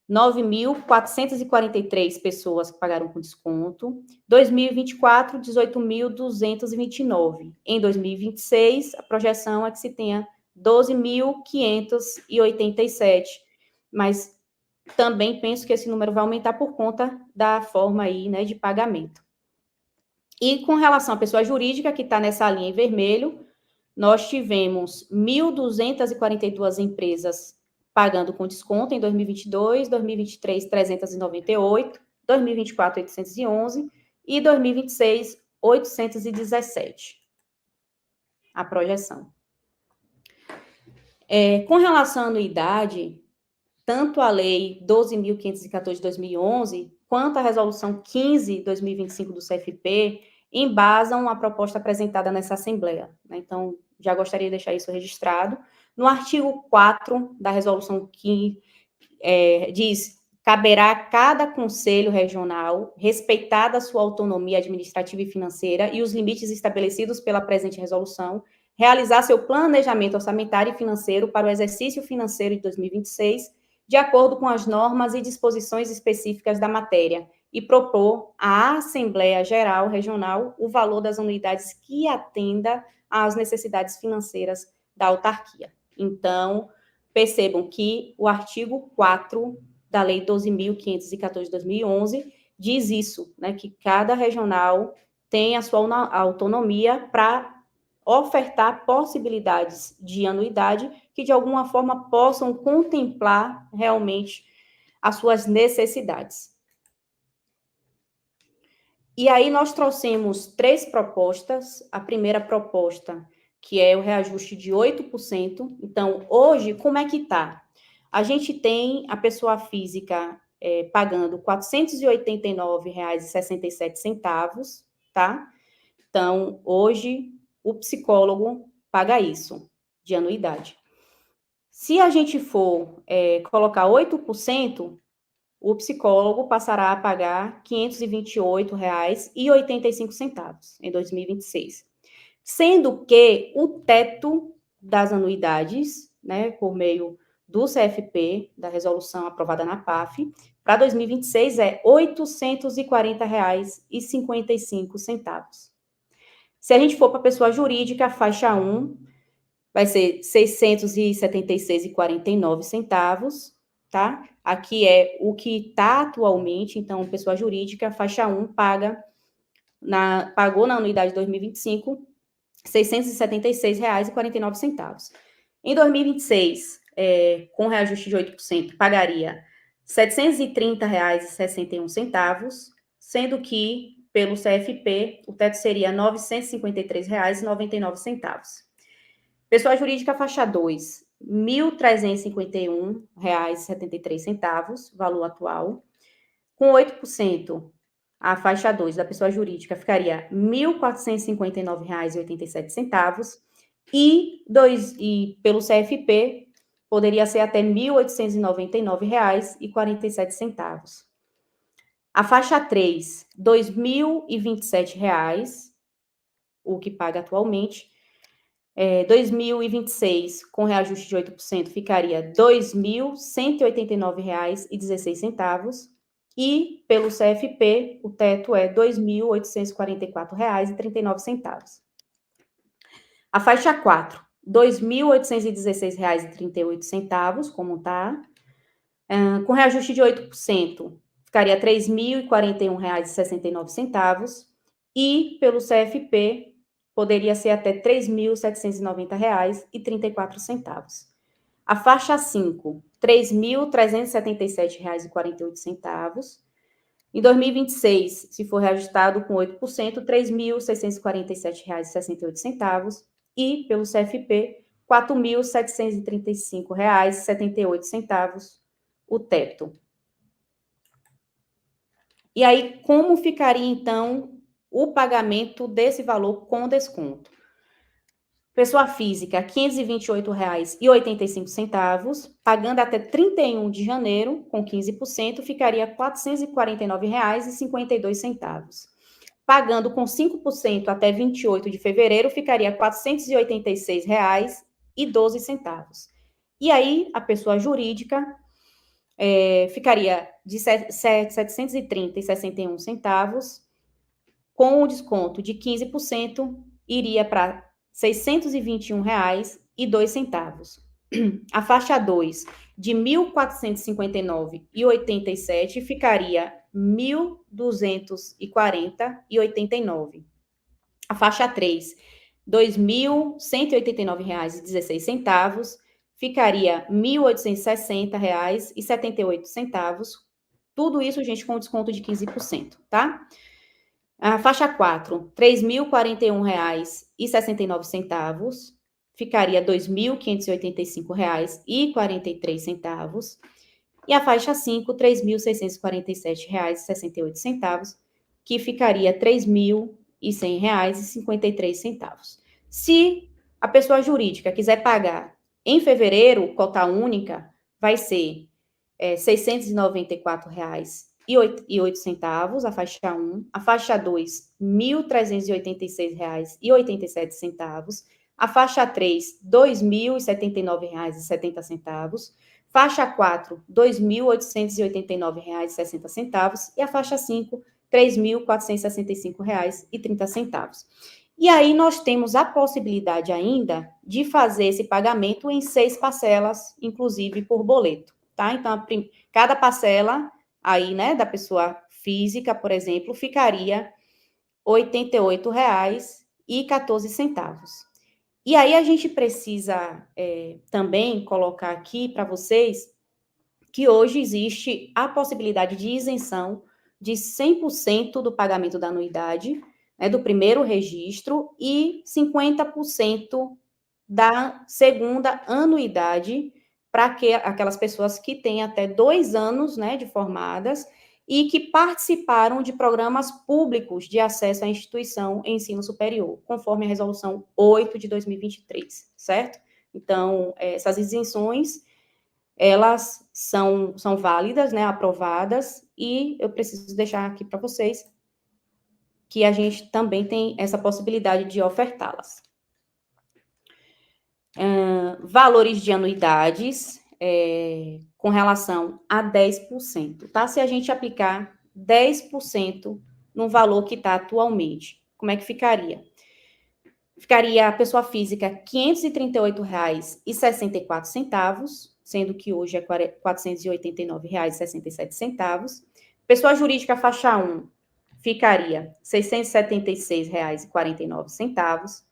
9.443 pessoas que pagaram com desconto. 2024, 18.229. Em 2026, a projeção é que se tenha 12.587. Mas também penso que esse número vai aumentar por conta da forma aí, né, de pagamento. E com relação à pessoa jurídica, que está nessa linha em vermelho, nós tivemos 1.242 empresas pagando com desconto em 2022, 2023, 398, 2024, 811 e 2026, 817. A projeção. Com relação à anuidade, tanto a Lei 12.514 de 2011, quanto a Resolução 15 de 2025 do CFP, embasam a proposta apresentada nessa Assembleia. Então, já gostaria de deixar isso registrado. No artigo 4 da resolução que diz: caberá a cada conselho regional, respeitada a sua autonomia administrativa e financeira e os limites estabelecidos pela presente resolução, realizar seu planejamento orçamentário e financeiro para o exercício financeiro de 2026, de acordo com as normas e disposições específicas da matéria, e propor à Assembleia Geral Regional o valor das anuidades que atenda às necessidades financeiras da autarquia. Então, percebam que o artigo 4 da Lei 12.514 de 2011 diz isso, né, que cada regional tem a sua autonomia para ofertar possibilidades de anuidade que, de alguma forma, possam contemplar realmente as suas necessidades. E aí nós trouxemos 3 propostas. A primeira proposta, que é o reajuste de 8%. Então, hoje, como é que está? A gente tem a pessoa física pagando R$ 489,67, tá? Então, hoje, o psicólogo paga isso, de anuidade. Se a gente for colocar 8%, o psicólogo passará a pagar R$ 528,85 em 2026. Sendo que o teto das anuidades, né, por meio do CFP, da resolução aprovada na PAF, para 2026 é R$ 840,55. Se a gente for para a pessoa jurídica, a faixa 1 vai ser R$ 636,49, tá? Aqui é o que está atualmente, então, pessoa jurídica, faixa 1, pagou na anuidade de 2025, R$ 676,49. Em 2026, com reajuste de 8%, pagaria R$ 730,61, sendo que, pelo CFP, o teto seria R$ 953,99. Pessoa jurídica, faixa 2, R$ 1.351,73, valor atual. Com 8%, a faixa 2 da pessoa jurídica ficaria R$ 1.459,87. E pelo CFP, poderia ser até R$ 1.899,47. A faixa 3, R$ 2.027, o que paga atualmente. 2026, com reajuste de 8%, ficaria R$ 2.189,16. E, pelo CFP, o teto é R$ 2.844,39. A faixa 4, R$ 2.816,38, como está. Com reajuste de 8%, ficaria R$ 3.041,69. E, pelo CFP, poderia ser até R$ 3.790,34. A faixa 5, R$ 3.377,48. Em 2026, se for reajustado com 8%, R$ 3.647,68. E, pelo CFP, R$ 4.735,78 o teto. E aí, como ficaria, então, o pagamento desse valor com desconto? Pessoa física, R$ 528,85, pagando até 31 de janeiro, com 15%, ficaria R$ 449,52. Pagando com 5% até 28 de fevereiro, ficaria R$ 486,12. E aí, a pessoa jurídica ficaria de R$ 730,61, com o desconto de 15%, iria para R$ 621,02. A faixa 2, de R$ 1.459,87, ficaria R$ 1.240,89. A faixa 3, R$ 2.189,16, ficaria R$ 1.860,78. Tudo isso, gente, com desconto de 15%, tá? A faixa 4, R$ 3.041,69, ficaria R$ 2.585,43. E a faixa 5, R$ 3.647,68, que ficaria R$ 3.100,53. Se a pessoa jurídica quiser pagar em fevereiro, cota única, vai ser R$ 694,08, a faixa 1. A faixa 2, R$ 1.386,87. A faixa 3, R$ 2.079,70. Faixa 4, R$ 2.889,60. E a faixa 5, R$ 3.465,30. E aí nós temos a possibilidade ainda de fazer esse pagamento em 6 parcelas, inclusive por boleto, tá? Então, cada parcela aí, né, da pessoa física, por exemplo, ficaria R$ 88,14. E aí a gente precisa também colocar aqui para vocês que hoje existe a possibilidade de isenção de 100% do pagamento da anuidade, né, do primeiro registro, e 50% da segunda anuidade para aquelas pessoas que têm até 2 anos, né, de formadas e que participaram de programas públicos de acesso à instituição em ensino superior, conforme a resolução 8 de 2023, certo? Então, essas isenções, elas são válidas, né, aprovadas, e eu preciso deixar aqui para vocês que a gente também tem essa possibilidade de ofertá-las. Valores de anuidades com relação a 10%, tá? Se a gente aplicar 10% no valor que está atualmente, como é que ficaria? Ficaria a pessoa física R$ 538,64, sendo que hoje é R$ 489,67. Pessoa jurídica faixa 1 ficaria R$ 676,49.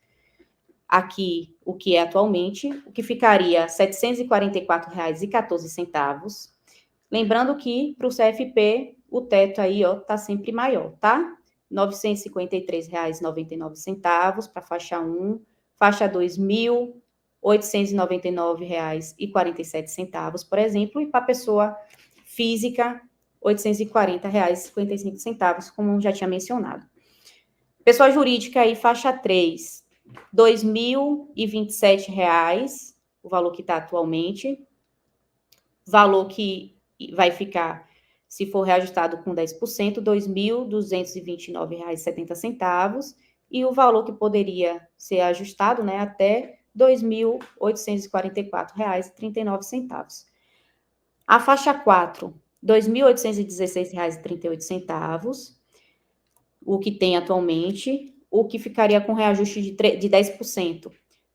Aqui, o que é atualmente, o que ficaria R$ 744,14. Lembrando que, para o CFP, o teto aí, ó, tá sempre maior, tá? R$ 953,99 para faixa 1, faixa 2, R$ 1.899,47, por exemplo, e para pessoa física, R$ 840,55, como já tinha mencionado. Pessoa jurídica aí, faixa 3, R$ 2.027, o valor que está atualmente, valor que vai ficar, se for reajustado com 10%, R$ 2.229,70, e o valor que poderia ser ajustado, né, até R$ 2.844,39. A faixa 4, R$ 2.816,38, o que tem atualmente, o que ficaria com reajuste de 10%, R$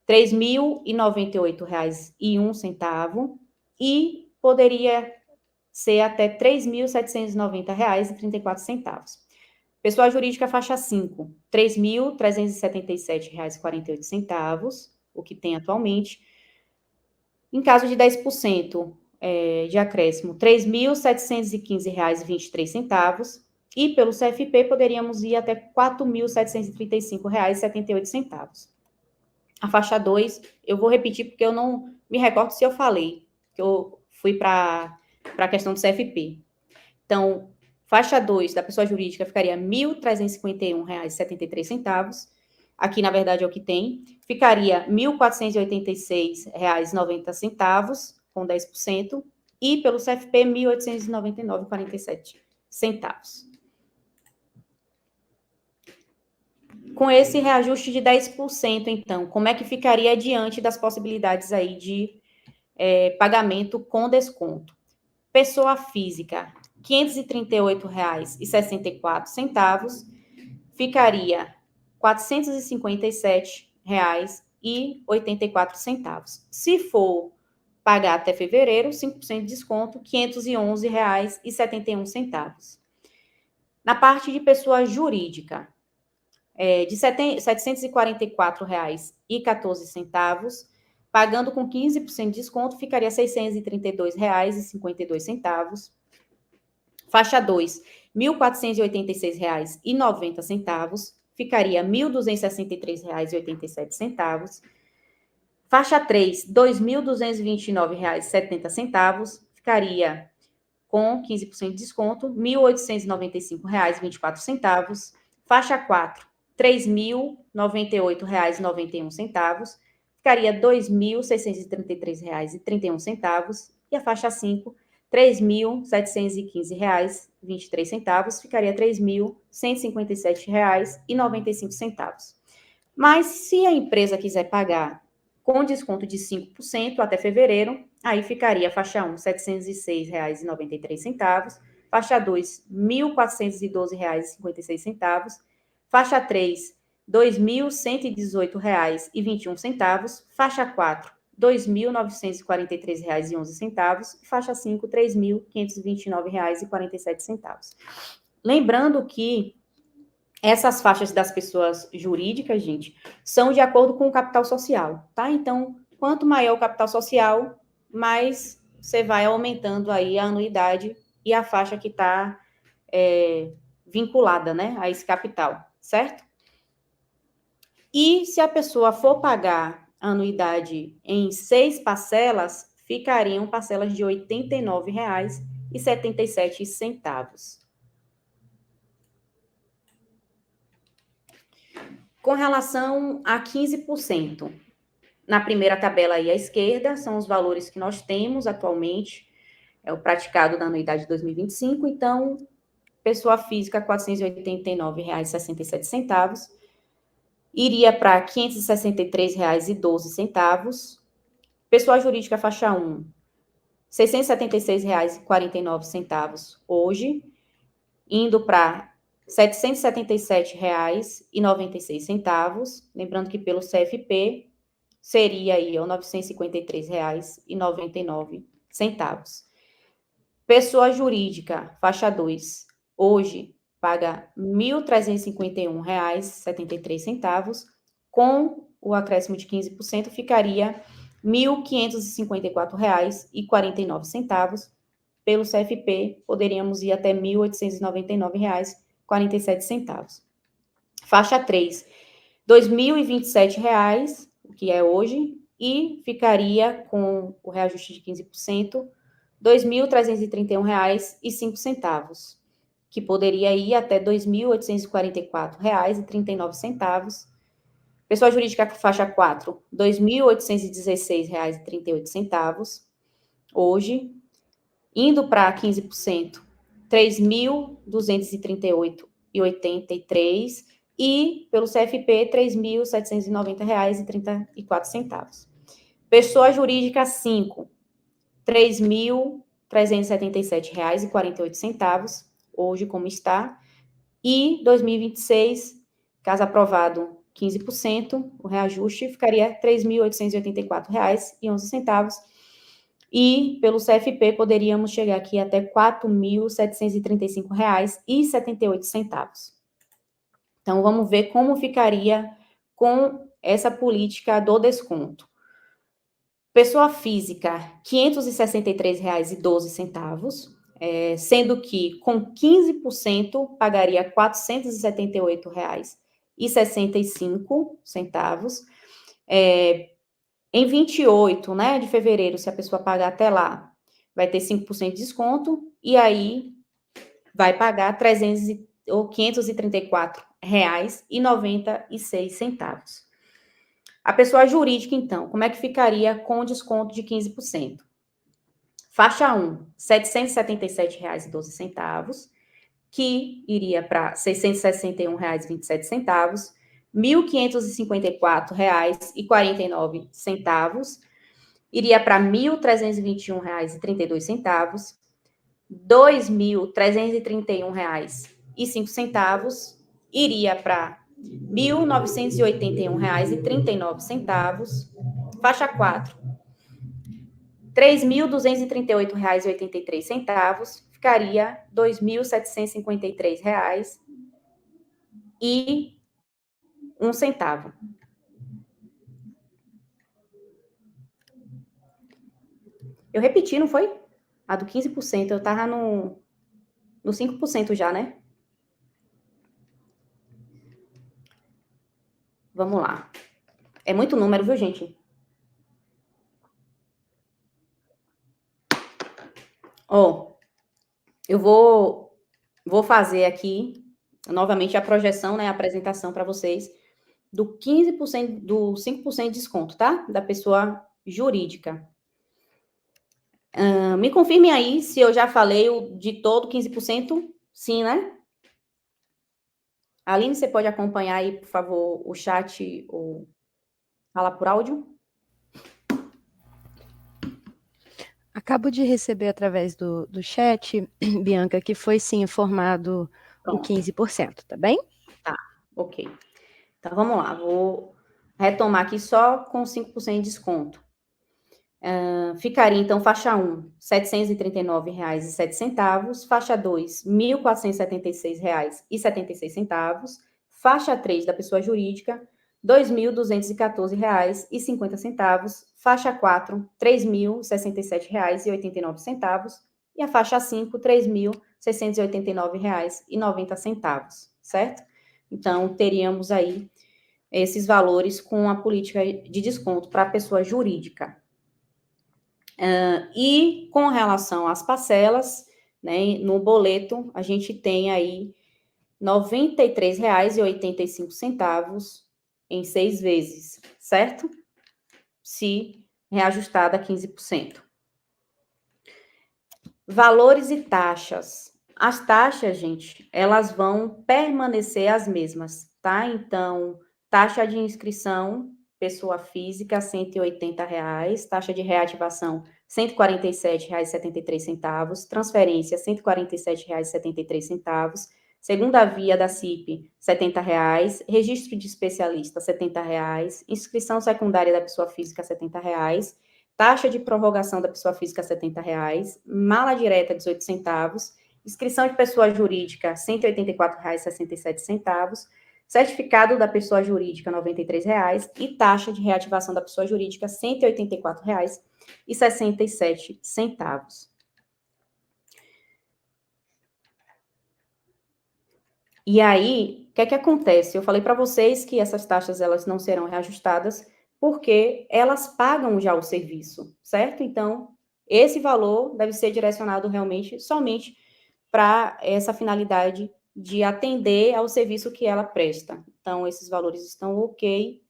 3.098,01, e poderia ser até R$ 3.790,34. Pessoa jurídica, faixa 5, R$ 3.377,48, o que tem atualmente. Em caso de 10% de acréscimo, R$ 3.715,23. E pelo CFP, poderíamos ir até R$ 4.735,78. A faixa 2, eu vou repetir porque eu não me recordo se eu falei, que eu fui para a questão do CFP. Então, faixa 2 da pessoa jurídica ficaria R$ 1.351,73. Aqui, na verdade, é o que tem. Ficaria R$ 1.486,90, com 10%. E pelo CFP, R$ 1.899,47. Com esse reajuste de 10%, então, como é que ficaria diante das possibilidades aí de pagamento com desconto? Pessoa física, R$ 538,64, ficaria R$ 457,84. Se for pagar até fevereiro, 5% de desconto, R$ 511,71. Na parte de pessoa jurídica, de R$ 744,14, pagando com 15% de desconto, ficaria R$ 632,52. Faixa 2, R$ 1.486,90, ficaria R$ 1.263,87. Faixa 3, R$ 2.229,70, ficaria com 15% de desconto, R$ 1.895,24. Faixa 4, R$ 3.098,91, ficaria R$ 2.633,31. E a faixa 5, R$ 3.715,23, ficaria R$ 3.157,95. Mas se a empresa quiser pagar com desconto de 5% até fevereiro, aí ficaria faixa 1, R$ 706,93, faixa 2, R$ 1.412,56, faixa 3, R$ 2.118,21, faixa 4, R$ 2.943,11 e faixa 5, R$ 3.529,47. Lembrando que essas faixas das pessoas jurídicas, gente, são de acordo com o capital social, tá? Então, quanto maior o capital social, mais você vai aumentando aí a anuidade e a faixa que está vinculada, né, a esse capital, certo? E se a pessoa for pagar a anuidade em 6 parcelas, ficariam parcelas de R$ 89,77. Com relação a 15%, na primeira tabela aí à esquerda, são os valores que nós temos atualmente, é o praticado da anuidade de 2025, então, pessoa física, R$ 489,67, iria para R$ 563,12, pessoa jurídica faixa 1, R$ 676,49 hoje, indo para R$ 777,96, lembrando que pelo CFP seria aí R$ 953,99. Pessoa jurídica, faixa 2, hoje paga R$ 1.351,73, com o acréscimo de 15%, ficaria R$ 1.554,49. Pelo CFP, poderíamos ir até R$ 1.899,47. Faixa 3, R$ 2.027, o que é hoje, e ficaria com o reajuste de 15%, R$ 2.331,05, que poderia ir até R$ 2.844,39. Pessoa jurídica faixa 4, R$ 2.816,38 hoje, indo para 15%, R$ 3.238,83 e pelo CFP, R$ 3.790,34. Pessoa jurídica 5, R$ 3.377,48, hoje como está, e 2026, caso aprovado 15%, o reajuste ficaria R$ 3.884,11, e pelo CFP poderíamos chegar aqui até R$ 4.735,78. Então, vamos ver como ficaria com essa política do desconto. Pessoa física, R$ 563,12, sendo que com 15% pagaria R$ 478,65. Em 28, né, de fevereiro, se a pessoa pagar até lá, vai ter 5% de desconto, e aí vai pagar R$ 534,96. A pessoa jurídica, então, como é que ficaria com o desconto de 15%? Faixa 1, R$ 777,12, que iria para R$ 661,27, R$ 1.554,49, iria para R$ 1.321,32, R$ 2.331,05, iria para R$ 1.981,39. Faixa 4, R$ 3.238,83, ficaria R$ 2.753,01. Eu repeti, não foi? A do 15%, eu estava no 5% já, né? Vamos lá. É muito número, viu, gente? Ó, eu vou fazer aqui novamente a projeção, né, a apresentação para vocês do 15%, do 5% de desconto, tá? Da pessoa jurídica. Me confirme aí se eu já falei o de todo 15%. Sim, né? Aline, você pode acompanhar aí, por favor, o chat ou falar por áudio? Acabo de receber através do chat, Bianca, que foi sim informado o 15%, tá bem? Tá, ok. Então, vamos lá, vou retomar aqui só com 5% de desconto. Ficaria, então, faixa 1, R$ 739,07, faixa 2, R$ 1.476,76, faixa 3 da pessoa jurídica, R$ 2.214,50, faixa 4, R$ 3.067,89, e a faixa 5, R$ 3.689,90, certo? Então, teríamos aí esses valores com a política de desconto para a pessoa jurídica. E com relação às parcelas, né, no boleto, a gente tem aí R$ 93,85 em 6 vezes, certo? Se reajustada a 15%. Valores e taxas. As taxas, gente, elas vão permanecer as mesmas, tá? Então, taxa de inscrição, pessoa física, R$ 180, taxa de reativação, R$ 147,73, transferência, R$ 147,73, segunda via da CIP, R$ 70, registro de especialista, R$ 70, inscrição secundária da pessoa física, R$ 70, taxa de prorrogação da pessoa física, R$ 70, mala direta, 18 centavos, inscrição de pessoa jurídica, R$ 184,67, certificado da pessoa jurídica, R$ 93, e taxa de reativação da pessoa jurídica, R$ 184,67. E aí, o que é que acontece? Eu falei para vocês que essas taxas elas não serão reajustadas porque elas pagam já o serviço, certo? Então, esse valor deve ser direcionado realmente somente para essa finalidade de atender ao serviço que ela presta. Então, esses valores estão ok.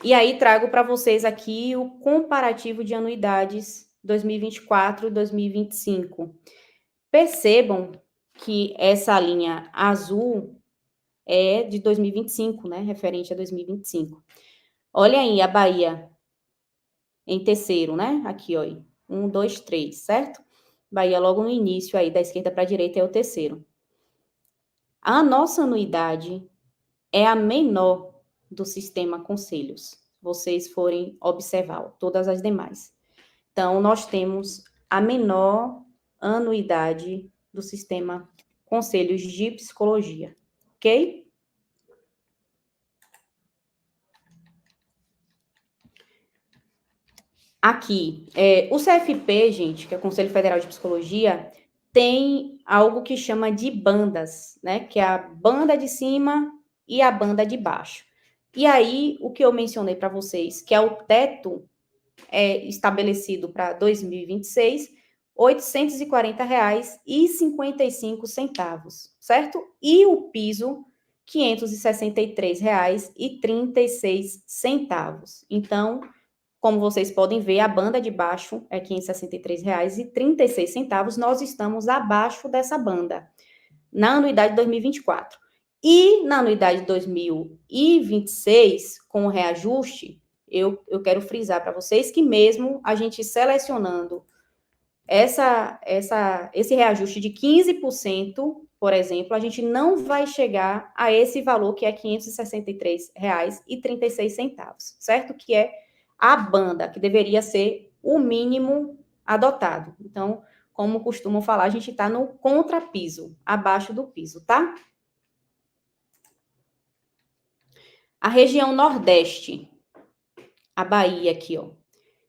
E aí, trago para vocês aqui o comparativo de anuidades 2024 e 2025. Percebam que essa linha azul é de 2025, né? Referente a 2025. Olha aí a Bahia em terceiro, né? Aqui, ó. 1, 2, 3, certo? Bahia logo no início aí, da esquerda para a direita, é o terceiro. A nossa anuidade é a menor do sistema conselhos. Vocês forem observar todas as demais. Então, nós temos a menor anuidade do sistema conselhos de psicologia, ok? Aqui, o CFP, gente, que é o Conselho Federal de Psicologia, tem algo que chama de bandas, né? Que é a banda de cima e a banda de baixo. E aí, o que eu mencionei para vocês, que é o teto estabelecido para 2026, R$ 840,55, certo? E o piso, R$ 563,36. Então, como vocês podem ver, a banda de baixo é R$ 563,36. Nós estamos abaixo dessa banda, na anuidade 2024. E na anuidade 2026, com o reajuste, eu quero frisar para vocês que mesmo a gente selecionando esse reajuste de 15%, por exemplo, a gente não vai chegar a esse valor que é R$ 563,36, certo? Que é a banda, que deveria ser o mínimo adotado. Então, como costumam falar, a gente está no contrapiso, abaixo do piso, tá? A região Nordeste, a Bahia aqui, ó,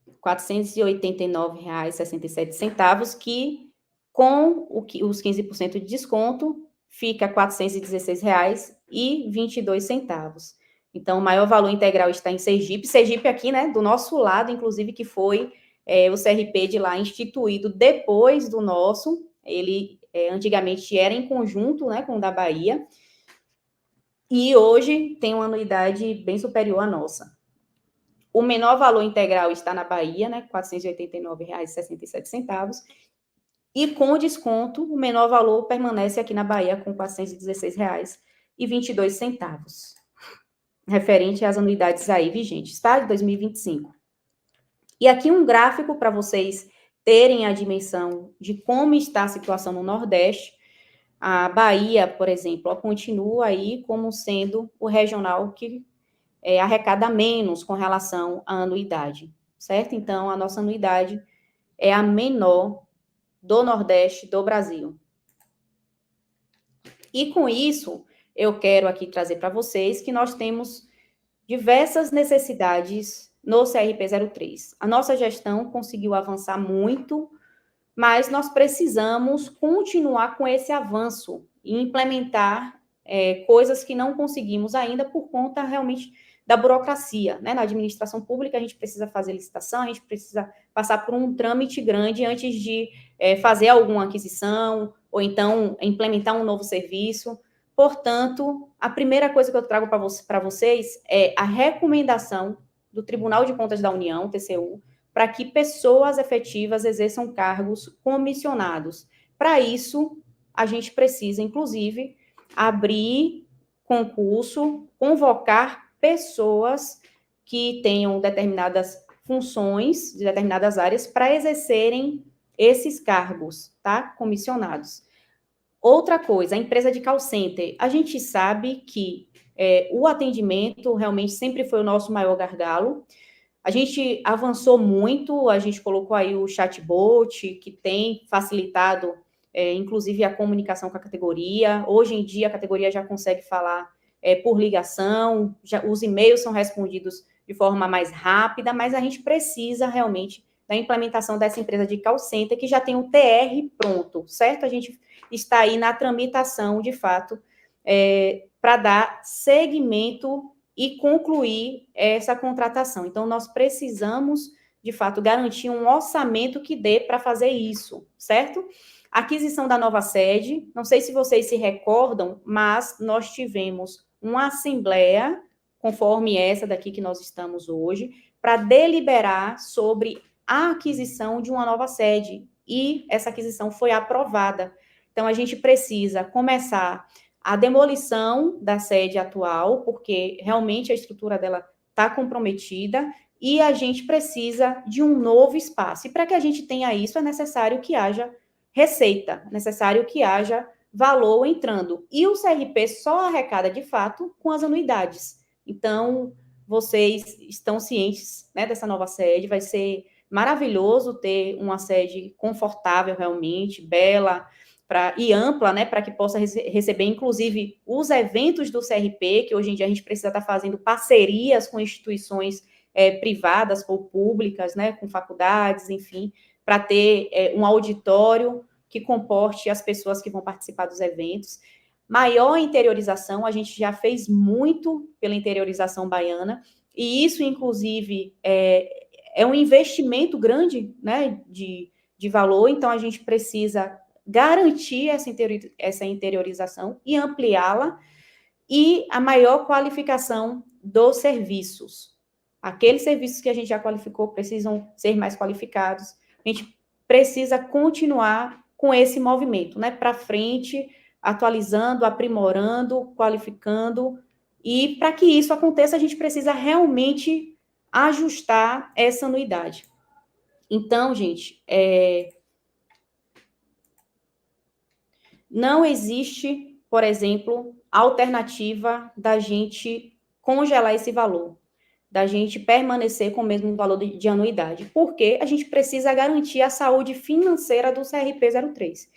R$ 489,67, que com os 15% de desconto, fica R$ 416,22. Então, o maior valor integral está em Sergipe. Sergipe aqui, né, do nosso lado, inclusive, que foi o CRP de lá instituído depois do nosso. Ele antigamente era em conjunto, né, com o da Bahia. E hoje tem uma anuidade bem superior à nossa. O menor valor integral está na Bahia, né, R$ 489,67. E com desconto, o menor valor permanece aqui na Bahia com R$ 416,22. Referente às anuidades aí vigentes, tá? De 2025. E aqui um gráfico para vocês terem a dimensão de como está a situação no Nordeste. A Bahia, por exemplo, continua aí como sendo o regional que arrecada menos com relação à anuidade, certo? Então, a nossa anuidade é a menor do Nordeste do Brasil. E com isso, eu quero aqui trazer para vocês que nós temos diversas necessidades no CRP 03. A nossa gestão conseguiu avançar muito, mas nós precisamos continuar com esse avanço e implementar coisas que não conseguimos ainda por conta realmente da burocracia, né? Na administração pública, a gente precisa fazer licitação, a gente precisa passar por um trâmite grande antes de fazer alguma aquisição, ou então implementar um novo serviço. Portanto, a primeira coisa que eu trago para vocês é a recomendação do Tribunal de Contas da União, TCU, para que pessoas efetivas exerçam cargos comissionados. Para isso, a gente precisa, inclusive, abrir concurso, convocar pessoas que tenham determinadas funções de determinadas áreas para exercerem esses cargos, tá? Comissionados. Outra coisa, a empresa de call center. A gente sabe que o atendimento realmente sempre foi o nosso maior gargalo. A gente avançou muito, a gente colocou aí o chatbot, que tem facilitado, inclusive, a comunicação com a categoria. Hoje em dia, a categoria já consegue falar por ligação, os e-mails são respondidos de forma mais rápida, mas a gente precisa realmente da implementação dessa empresa de call center, que já tem o TR pronto, certo? A gente está aí na tramitação, de fato, para dar seguimento e concluir essa contratação. Então, nós precisamos, de fato, garantir um orçamento que dê para fazer isso, certo? Aquisição da nova sede, não sei se vocês se recordam, mas nós tivemos uma assembleia, conforme essa daqui que nós estamos hoje, para deliberar sobre a aquisição de uma nova sede, e essa aquisição foi aprovada. Então, a gente precisa começar a demolição da sede atual, porque realmente a estrutura dela está comprometida, e a gente precisa de um novo espaço. E para que a gente tenha isso, é necessário que haja receita, é necessário que haja valor entrando. E o CRP só arrecada, de fato, com as anuidades. Então, vocês estão cientes, né, dessa nova sede, vai ser maravilhoso ter uma sede confortável realmente, bela, e ampla, né, para que possa receber, inclusive, os eventos do CRP, que hoje em dia a gente precisa estar fazendo parcerias com instituições privadas ou públicas, né, com faculdades, enfim, para ter um auditório que comporte as pessoas que vão participar dos eventos. Maior interiorização, a gente já fez muito pela interiorização baiana, e isso, inclusive, é um investimento grande, né, de valor, então a gente precisa garantir essa interiorização e ampliá-la, e a maior qualificação dos serviços. Aqueles serviços que a gente já qualificou precisam ser mais qualificados. A gente precisa continuar com esse movimento, né, para frente, atualizando, aprimorando, qualificando, e para que isso aconteça, a gente precisa realmente ajustar essa anuidade. Então, gente, não existe, por exemplo, alternativa da gente congelar esse valor, da gente permanecer com o mesmo valor de anuidade, porque a gente precisa garantir a saúde financeira do CRP 03.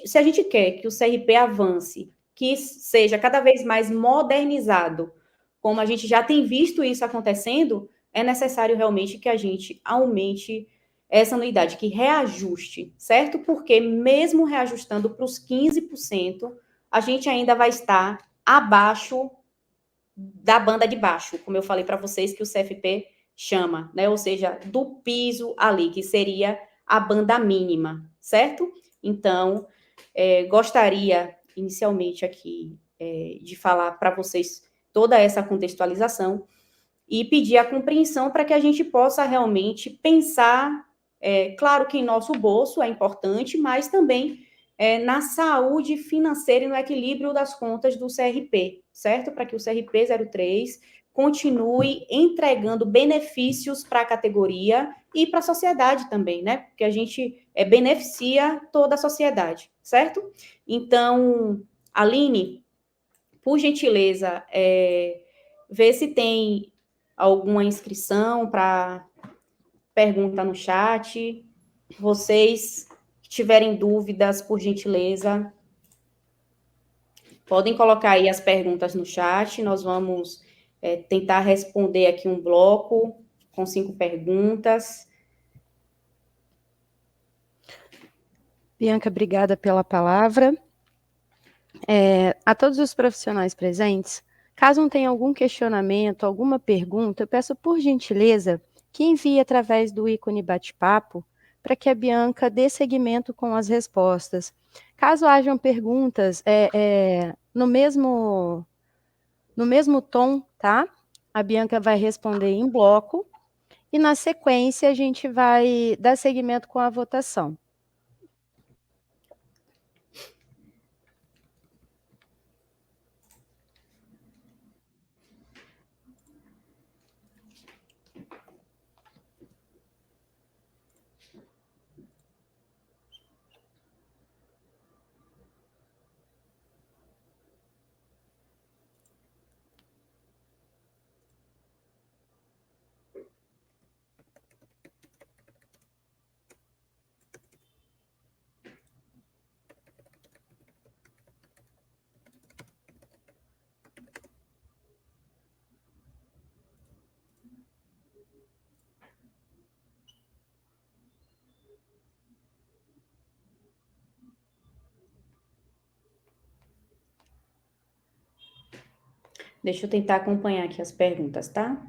Se a gente quer que o CRP avance, que seja cada vez mais modernizado, como a gente já tem visto isso acontecendo, é necessário realmente que a gente aumente essa anuidade, que reajuste, certo? Porque mesmo reajustando para os 15%, a gente ainda vai estar abaixo da banda de baixo, como eu falei para vocês que o CFP chama, né? Ou seja, do piso ali, que seria a banda mínima, certo? Então, gostaria inicialmente aqui de falar para vocês toda essa contextualização e pedir a compreensão para que a gente possa realmente pensar, claro que em nosso bolso é importante, mas também na saúde financeira e no equilíbrio das contas do CRP, certo? Para que o CRP 03 continue entregando benefícios para a categoria e para a sociedade também, né? Porque a gente beneficia toda a sociedade, certo? Então, Aline, por gentileza, vê se tem alguma inscrição para pergunta no chat. Vocês que tiverem dúvidas, por gentileza, podem colocar aí as perguntas no chat. Nós vamos tentar responder aqui um bloco com 5 perguntas. Bianca, obrigada pela palavra. A todos os profissionais presentes, caso tenham algum questionamento, alguma pergunta, eu peço por gentileza que envie através do ícone bate-papo para que a Bianca dê seguimento com as respostas. Caso hajam perguntas no mesmo tom, tá? A Bianca vai responder em bloco e, na sequência, a gente vai dar seguimento com a votação. Deixa eu tentar acompanhar aqui as perguntas, tá?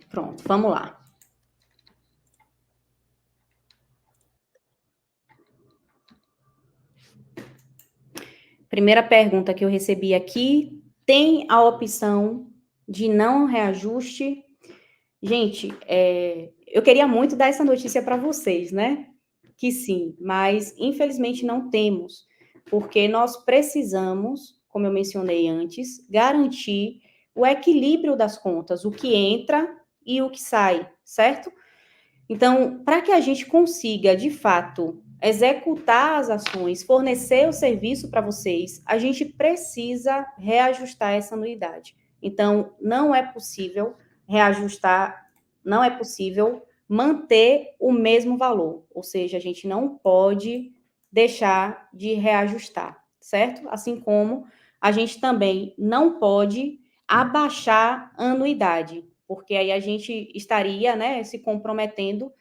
Pronto, vamos lá. Primeira pergunta que eu recebi aqui, tem a opção de não reajuste? Gente, eu queria muito dar essa notícia para vocês, né? Que sim, mas infelizmente não temos, porque nós precisamos, como eu mencionei antes, garantir o equilíbrio das contas, o que entra e o que sai, certo? Então, para que a gente consiga, de fato, executar as ações, fornecer o serviço para vocês, a gente precisa reajustar essa anuidade. Então, não é possível reajustar, não é possível manter o mesmo valor, ou seja, a gente não pode deixar de reajustar, certo? Assim como a gente também não pode abaixar a anuidade, porque aí a gente estaria, né, se comprometendo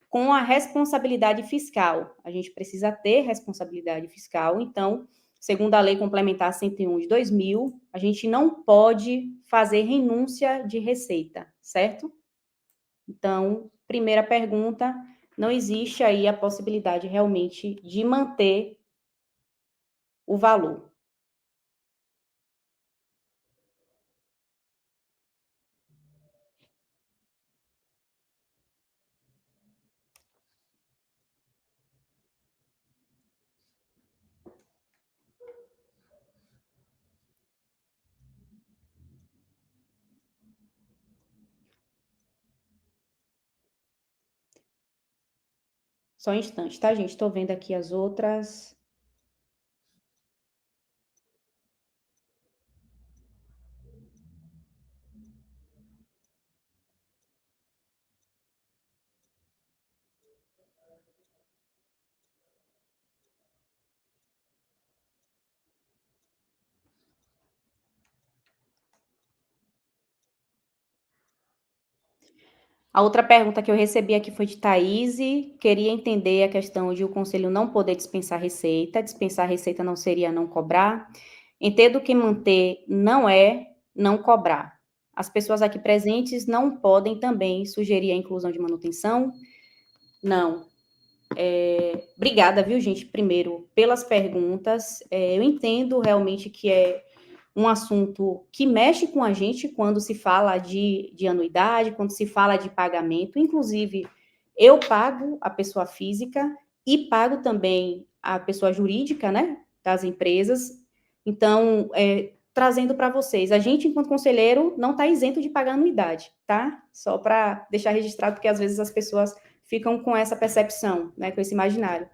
com a responsabilidade fiscal. A gente precisa ter responsabilidade fiscal, então, segundo a Lei Complementar 101 de 2000, a gente não pode fazer renúncia de receita, certo? Então, primeira pergunta, não existe aí a possibilidade realmente de manter o valor. Só um instante, tá, gente? Estou vendo aqui as outras. A outra pergunta que eu recebi aqui foi de Thaís, queria entender a questão de o conselho não poder dispensar receita não seria não cobrar. Entendo que manter não é não cobrar. As pessoas aqui presentes não podem também sugerir a inclusão de manutenção? Não. Obrigada, viu, gente, primeiro, pelas perguntas. Eu entendo realmente que é um assunto que mexe com a gente quando se fala de anuidade, quando se fala de pagamento. Inclusive, eu pago a pessoa física e pago também a pessoa jurídica, né, das empresas. Então, trazendo para vocês, a gente, enquanto conselheiro, não está isento de pagar anuidade, tá? Só para deixar registrado, porque às vezes as pessoas ficam com essa percepção, né, com esse imaginário.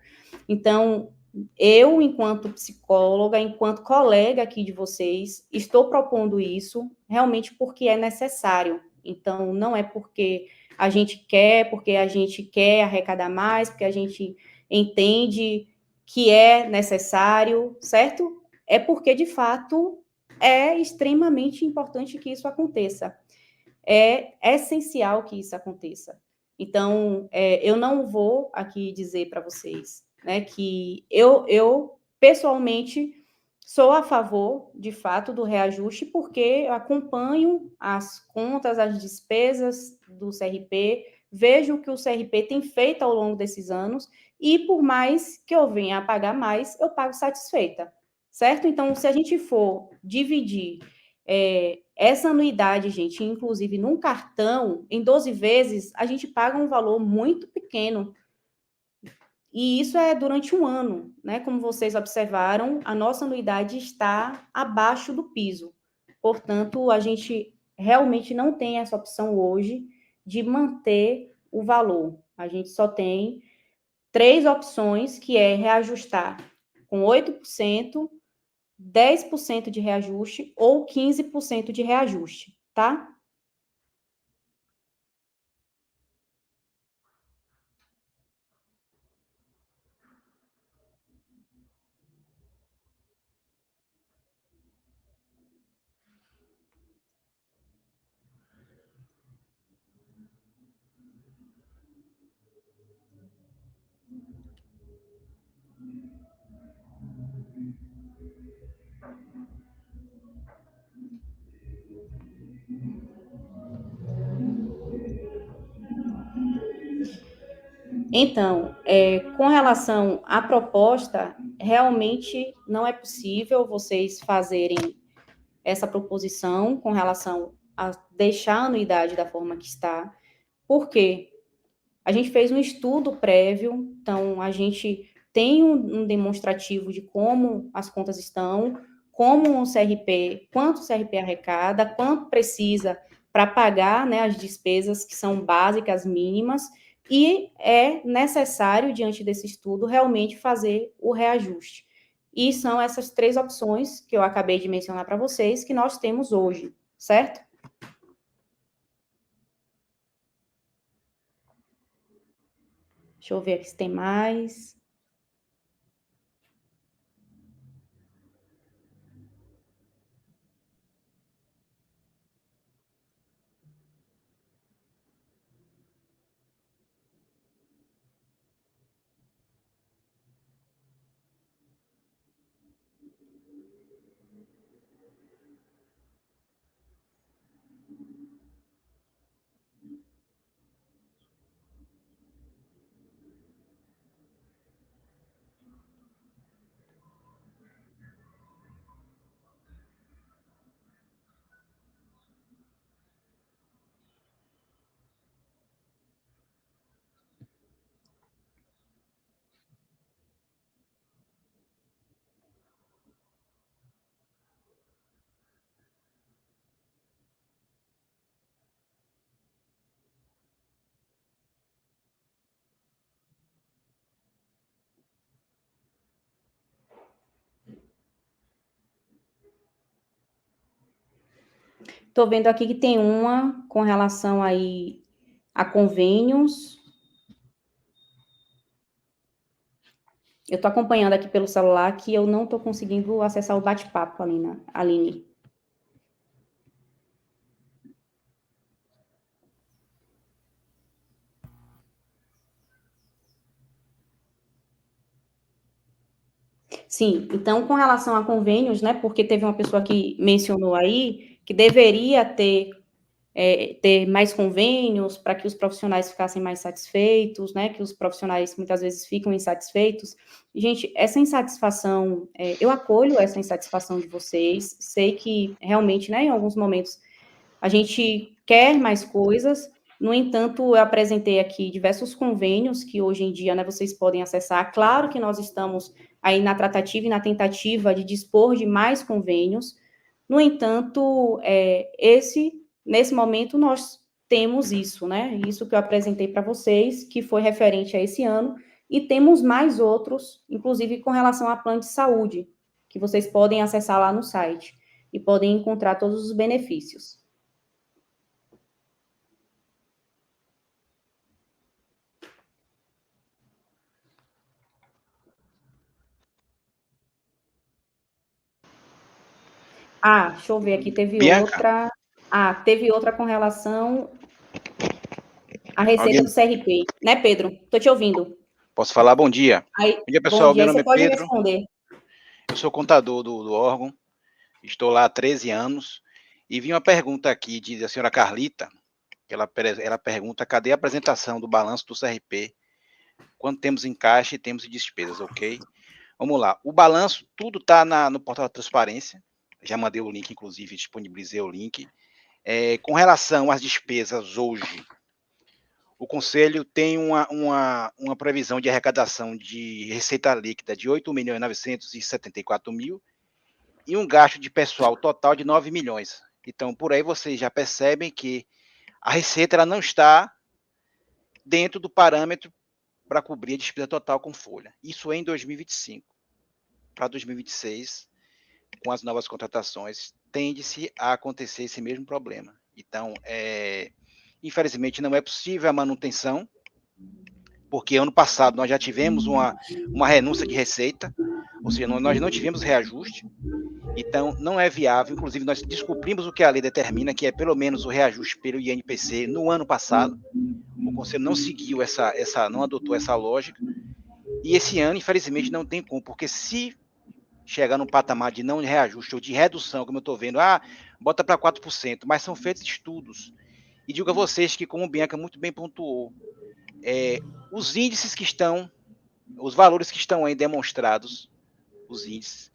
Então, eu, enquanto psicóloga, enquanto colega aqui de vocês, estou propondo isso realmente porque é necessário. Então, não é porque a gente quer arrecadar mais, porque a gente entende que é necessário, certo? É porque, de fato, é extremamente importante que isso aconteça. É essencial que isso aconteça. Então, eu não vou aqui dizer para vocês, né, que eu pessoalmente sou a favor, de fato, do reajuste, porque eu acompanho as contas, as despesas do CRP, vejo o que o CRP tem feito ao longo desses anos, e por mais que eu venha a pagar mais, eu pago satisfeita, certo? Então, se a gente for dividir essa anuidade, gente, inclusive num cartão, em 12 vezes, a gente paga um valor muito pequeno. E isso é durante um ano, né? Como vocês observaram, a nossa anuidade está abaixo do piso. Portanto, a gente realmente não tem essa opção hoje de manter o valor. A gente só tem três opções, que é reajustar com 8%, 10% de reajuste ou 15% de reajuste, tá? Então, com relação à proposta, realmente não é possível vocês fazerem essa proposição com relação a deixar a anuidade da forma que está, porque a gente fez um estudo prévio, então a gente tem um demonstrativo de como as contas estão, como o CRP, quanto o CRP arrecada, quanto precisa para pagar, né, as despesas que são básicas, mínimas, e é necessário, diante desse estudo, realmente fazer o reajuste. E são essas três opções que eu acabei de mencionar para vocês que nós temos hoje, certo? Deixa eu ver aqui se tem mais. Estou vendo aqui que tem uma com relação aí a convênios. Eu estou acompanhando aqui pelo celular que eu não estou conseguindo acessar o bate-papo, Aline. Sim, então, com relação a convênios, né, porque teve uma pessoa que mencionou aí que deveria ter mais convênios para que os profissionais ficassem mais satisfeitos, né, que os profissionais muitas vezes ficam insatisfeitos. Gente, essa insatisfação, eu acolho essa insatisfação de vocês, sei que realmente, né, em alguns momentos a gente quer mais coisas, no entanto, eu apresentei aqui diversos convênios que hoje em dia, né, vocês podem acessar. Claro que nós estamos aí na tratativa e na tentativa de dispor de mais convênios. No entanto, nesse momento, nós temos isso, né? Isso que eu apresentei para vocês, que foi referente a esse ano, e temos mais outros, inclusive com relação a plano de saúde, que vocês podem acessar lá no site e podem encontrar todos os benefícios. Deixa eu ver aqui, teve Bianca, outra. Teve outra com relação à receita alguém do CRP, né, Pedro? Estou te ouvindo. posso falar? Bom dia. Aí, Bom dia, bom pessoal. dia, Meu aí nome você é pode Pedro. responder. Eu sou contador do órgão. Estou lá há 13 anos. E vi uma pergunta aqui da senhora Carlita. Ela pergunta: cadê a apresentação do balanço do CRP? Quando temos em caixa e temos em despesas, ok? Vamos lá. O balanço, tudo está no portal da transparência. Já mandei o link, inclusive, disponibilizei o link. Com relação às despesas hoje, o Conselho tem uma previsão de arrecadação de receita líquida de 8.974.000 e um gasto de pessoal total de 9 milhões. Então, por aí vocês já percebem que a receita ela não está dentro do parâmetro para cobrir a despesa total com folha. Isso é em 2025. Para 2026, com as novas contratações, tende-se a acontecer esse mesmo problema. Então, infelizmente, não é possível a manutenção, porque ano passado nós já tivemos uma renúncia de receita, ou seja, nós não tivemos reajuste, então não é viável. Inclusive, nós descumprimos o que a lei determina, que é pelo menos o reajuste pelo INPC no ano passado. O Conselho não seguiu não adotou essa lógica, e esse ano, infelizmente, não tem como, porque se chegar num patamar de não reajuste ou de redução, como eu estou vendo, bota para 4%, mas são feitos estudos. E digo a vocês que, como o Bianca muito bem pontuou, os índices que estão, os valores que estão aí demonstrados, os índices,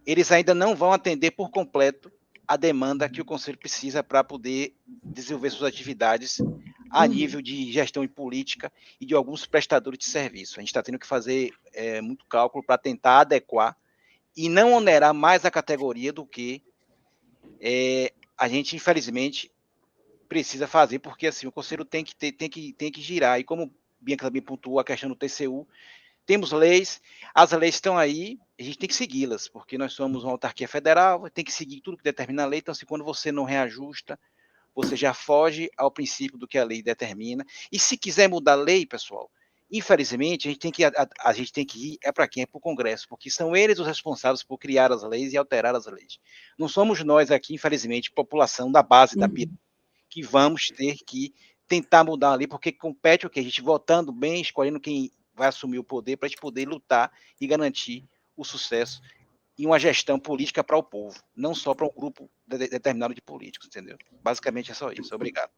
eles ainda não vão atender por completo a demanda que o Conselho precisa para poder desenvolver suas atividades a nível de gestão e política e de alguns prestadores de serviço. A gente está tendo que fazer muito cálculo para tentar adequar e não onerar mais a categoria do que a gente, infelizmente, precisa fazer, porque assim, o Conselho tem que girar. E como Bianca também pontuou a questão do TCU, temos leis, as leis estão aí, a gente tem que segui-las, porque nós somos uma autarquia federal, tem que seguir tudo que determina a lei, então, assim, quando você não reajusta, você já foge ao princípio do que a lei determina. E se quiser mudar a lei, pessoal, infelizmente, a gente tem que ir para quem? É para o Congresso, porque são eles os responsáveis por criar as leis e alterar as leis. Não somos nós aqui, infelizmente, população da base da pirâmide, que vamos ter que tentar mudar ali, porque compete o quê? A gente votando bem, escolhendo quem vai assumir o poder, para a gente poder lutar e garantir o sucesso e uma gestão política para o povo, não só para um grupo determinado de políticos, entendeu? Basicamente é só isso. Obrigado.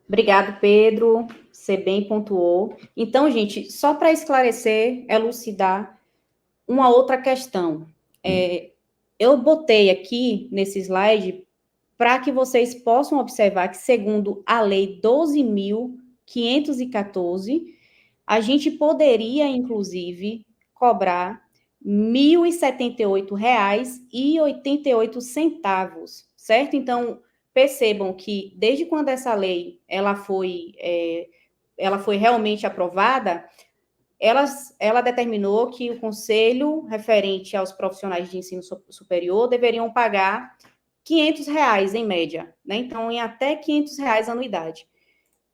Obrigado, Pedro. Você bem pontuou. Então, gente, só para esclarecer, elucidar uma outra questão. Eu botei aqui nesse slide para que vocês possam observar que, segundo a Lei 12.514, a gente poderia, inclusive, cobrar R$ 1.078,88, certo? Então, percebam que, desde quando essa lei ela foi realmente aprovada, ela determinou que o conselho referente aos profissionais de ensino superior deveriam pagar R$ 500 em média, né? Então, em até R$ 500 a anuidade.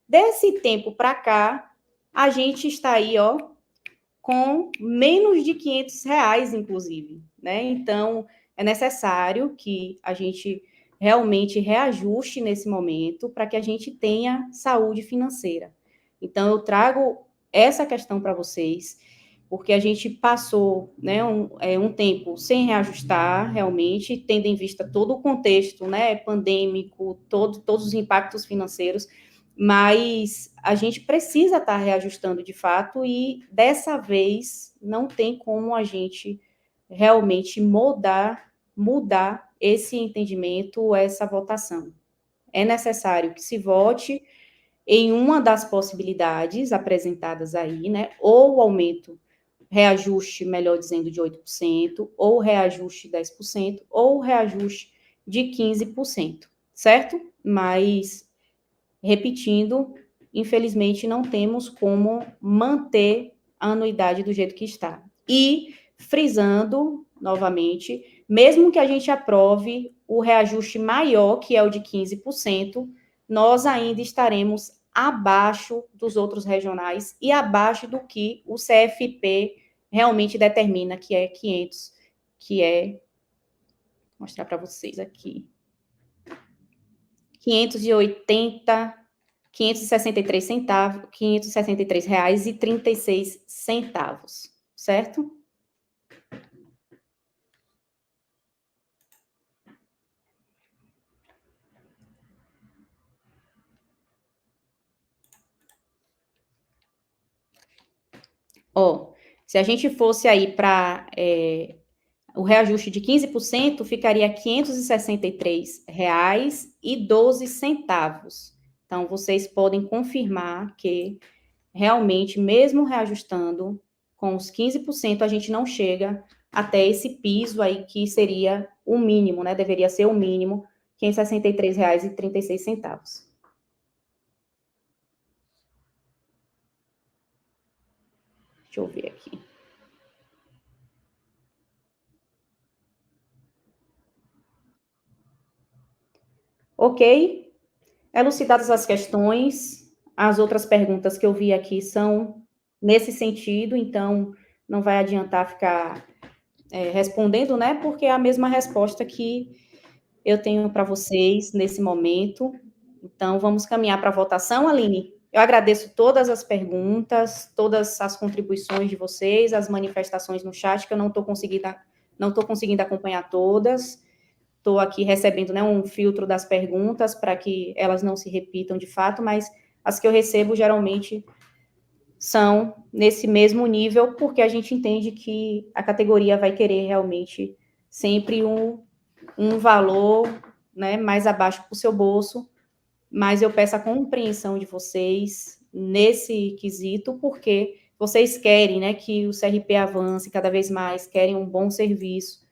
Desse tempo para cá, a gente está aí, ó, com menos de R$ 500, inclusive, né? Então, é necessário que a gente realmente reajuste nesse momento para que a gente tenha saúde financeira. Então, eu trago essa questão para vocês, porque a gente passou, né, um tempo sem reajustar, realmente, tendo em vista todo o contexto, né, pandêmico, todos os impactos financeiros, mas a gente precisa estar reajustando de fato e dessa vez não tem como a gente realmente mudar esse entendimento, essa votação. É necessário que se vote em uma das possibilidades apresentadas aí, né, ou o aumento, reajuste, melhor dizendo, de 8%, ou reajuste de 10%, ou reajuste de 15%, certo? Mas repetindo, infelizmente não temos como manter a anuidade do jeito que está. E, frisando, novamente, mesmo que a gente aprove o reajuste maior, que é o de 15%, nós ainda estaremos abaixo dos outros regionais e abaixo do que o CFP realmente determina, que é 500, que é, vou mostrar para vocês aqui, 563 centavos, R$ 563,36, certo? Ó, se a gente fosse aí para o reajuste de 15%, ficaria R$ 563,12. Então, vocês podem confirmar que, realmente, mesmo reajustando com os 15%, a gente não chega até esse piso aí, que seria o mínimo, né? Deveria ser o mínimo, R$ 563,36. Deixa eu ver aqui. Ok? Elucidadas as questões, as outras perguntas que eu vi aqui são nesse sentido, então não vai adiantar ficar respondendo, né? Porque é a mesma resposta que eu tenho para vocês nesse momento. Então, vamos caminhar para a votação, Aline. Eu agradeço todas as perguntas, todas as contribuições de vocês, as manifestações no chat, que eu não estou conseguindo acompanhar todas. Estou aqui recebendo, né, um filtro das perguntas para que elas não se repitam de fato, mas as que eu recebo geralmente são nesse mesmo nível, porque a gente entende que a categoria vai querer realmente sempre um valor, né, mais abaixo para o seu bolso, mas eu peço a compreensão de vocês nesse quesito, porque vocês querem, né, que o CRP avance cada vez mais, querem um bom serviço,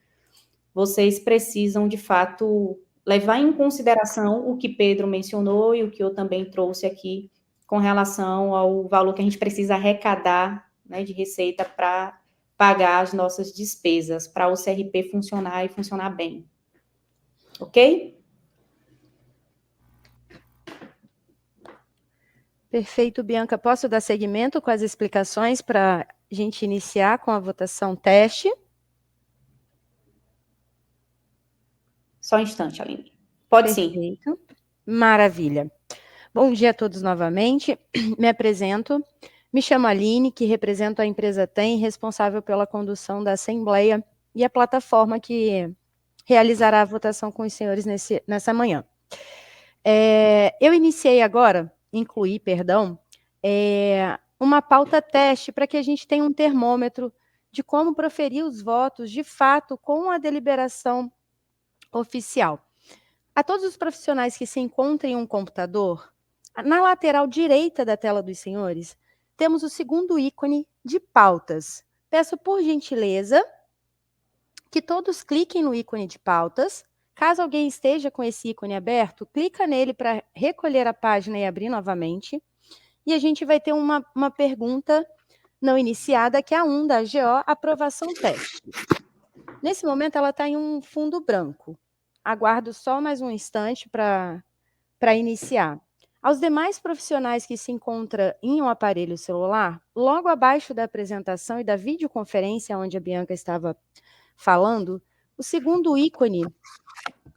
vocês precisam, de fato, levar em consideração o que Pedro mencionou e o que eu também trouxe aqui com relação ao valor que a gente precisa arrecadar né, de receita para pagar as nossas despesas, para o CRP funcionar e funcionar bem. Ok? Perfeito, Bianca. Posso dar seguimento com as explicações para a gente iniciar com a votação teste? Só um instante, Aline. Pode sim. Perfeito. Maravilha. Bom dia a todos novamente. Me apresento. Me chamo Aline, que represento a empresa TEM, responsável pela condução da Assembleia e a plataforma que realizará a votação com os senhores nessa manhã. Eu incluí, uma pauta teste para que a gente tenha um termômetro de como proferir os votos, de fato, com a deliberação oficial. A todos os profissionais que se encontrem em um computador, na lateral direita da tela dos senhores, temos o segundo ícone de pautas. Peço, por gentileza, que todos cliquem no ícone de pautas. Caso alguém esteja com esse ícone aberto, clica nele para recolher a página e abrir novamente. E a gente vai ter uma pergunta não iniciada, que é a 1 da AGO, aprovação teste. Nesse momento, ela está em um fundo branco. Aguardo só mais um instante para iniciar. Aos demais profissionais que se encontram em um aparelho celular, logo abaixo da apresentação e da videoconferência onde a Bianca estava falando, o segundo ícone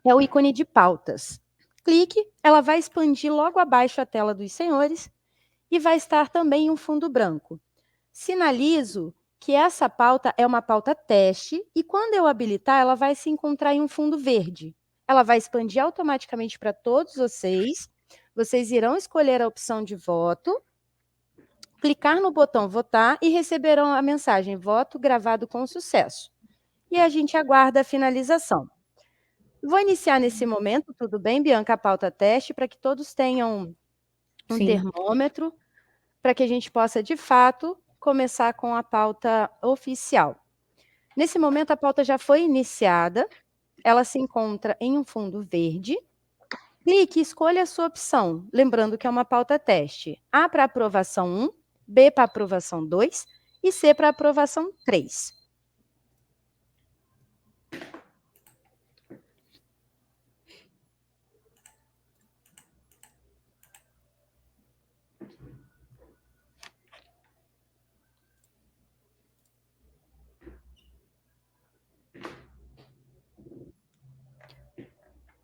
é o ícone de pautas. Clique, ela vai expandir logo abaixo a tela dos senhores e vai estar também em um fundo branco. Sinalizo que essa pauta é uma pauta teste e quando eu habilitar, ela vai se encontrar em um fundo verde. Ela vai expandir automaticamente para todos vocês. Vocês irão escolher a opção de voto, clicar no botão votar e receberão a mensagem voto gravado com sucesso. E a gente aguarda a finalização. Vou iniciar nesse momento, tudo bem, Bianca, a pauta teste, para que todos tenham um Sim. termômetro, para que a gente possa, de fato, começar com a pauta oficial. Nesse momento, a pauta já foi iniciada, ela se encontra em um fundo verde. Clique e escolha a sua opção, lembrando que é uma pauta teste. A para aprovação 1, B para aprovação 2 e C para aprovação 3.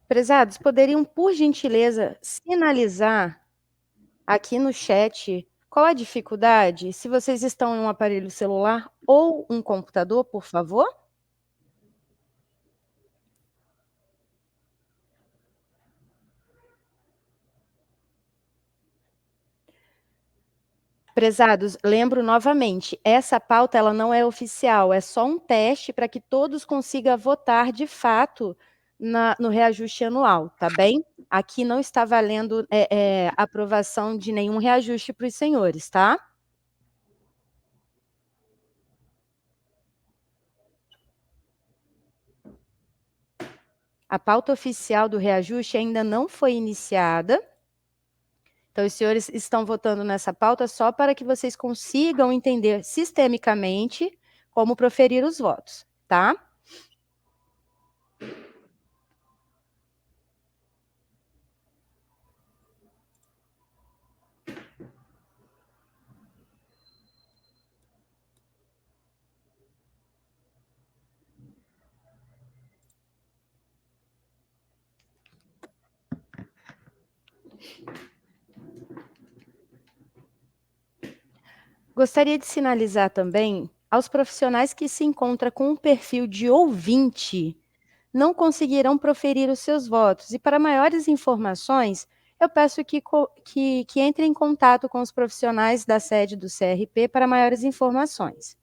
Prezados, poderiam, por gentileza, sinalizar aqui no chat qual a dificuldade, se vocês estão em um aparelho celular ou um computador, por favor? Prezados, lembro novamente, essa pauta ela não é oficial, é só um teste para que todos consigam votar de fato no reajuste anual, tá bem? Aqui não está valendo aprovação de nenhum reajuste para os senhores, tá? A pauta oficial do reajuste ainda não foi iniciada. Então, os senhores estão votando nessa pauta só para que vocês consigam entender sistemicamente como proferir os votos, tá? Gostaria de sinalizar também aos profissionais que se encontram com um perfil de ouvinte, não conseguirão proferir os seus votos. E para maiores informações, eu peço que entre em contato com os profissionais da sede do CRP para maiores informações.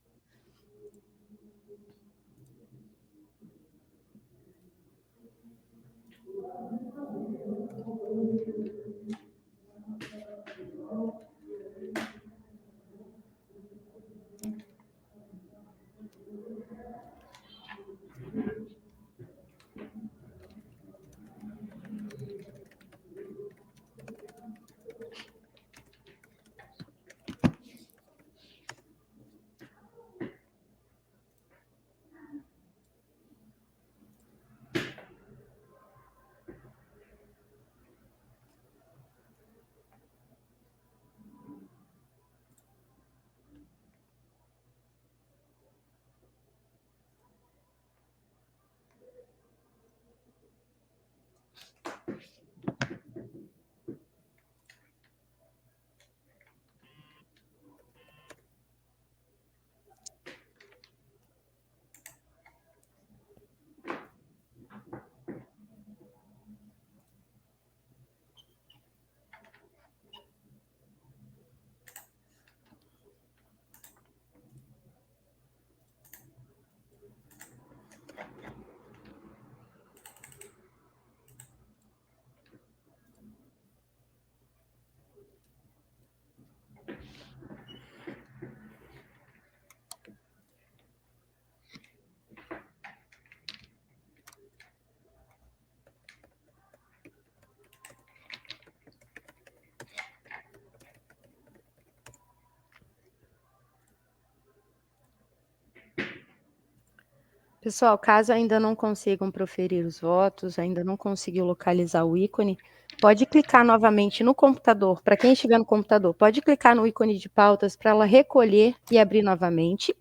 Pessoal, caso ainda não consigam proferir os votos, ainda não conseguiu localizar o ícone, pode clicar novamente no computador. Para quem estiver no computador, pode clicar no ícone de pautas para ela recolher e abrir novamente.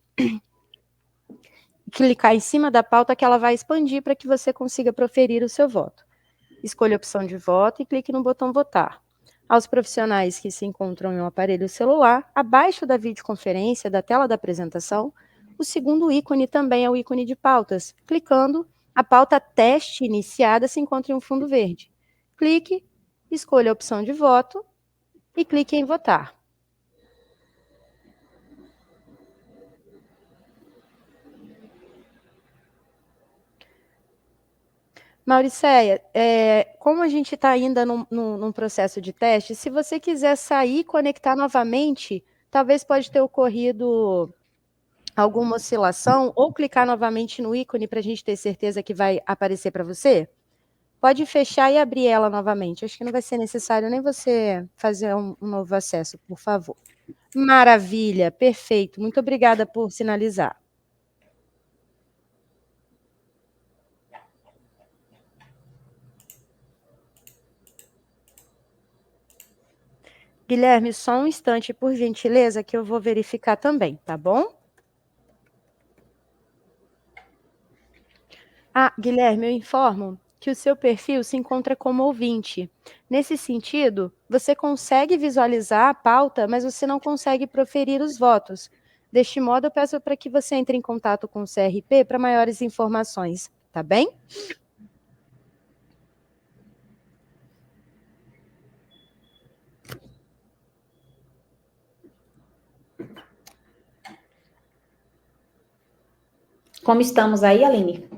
Clicar em cima da pauta que ela vai expandir para que você consiga proferir o seu voto. Escolha a opção de voto e clique no botão votar. Aos profissionais que se encontram em um aparelho celular, abaixo da videoconferência da tela da apresentação, o segundo ícone também é o ícone de pautas. Clicando, a pauta teste iniciada se encontra em um fundo verde. Clique, escolha a opção de voto e clique em votar. Mauricéia, como a gente está ainda num processo de teste, se você quiser sair e conectar novamente, talvez pode ter ocorrido alguma oscilação, ou clicar novamente no ícone para a gente ter certeza que vai aparecer para você. Pode fechar e abrir ela novamente. Acho que não vai ser necessário nem você fazer um novo acesso, por favor. Maravilha, perfeito. Muito obrigada por sinalizar. Guilherme, só um instante, por gentileza, que eu vou verificar também, tá bom? Guilherme, eu informo que o seu perfil se encontra como ouvinte. Nesse sentido, você consegue visualizar a pauta, mas você não consegue proferir os votos. Deste modo, eu peço para que você entre em contato com o CRP para maiores informações, tá bem? Como estamos aí, Aline?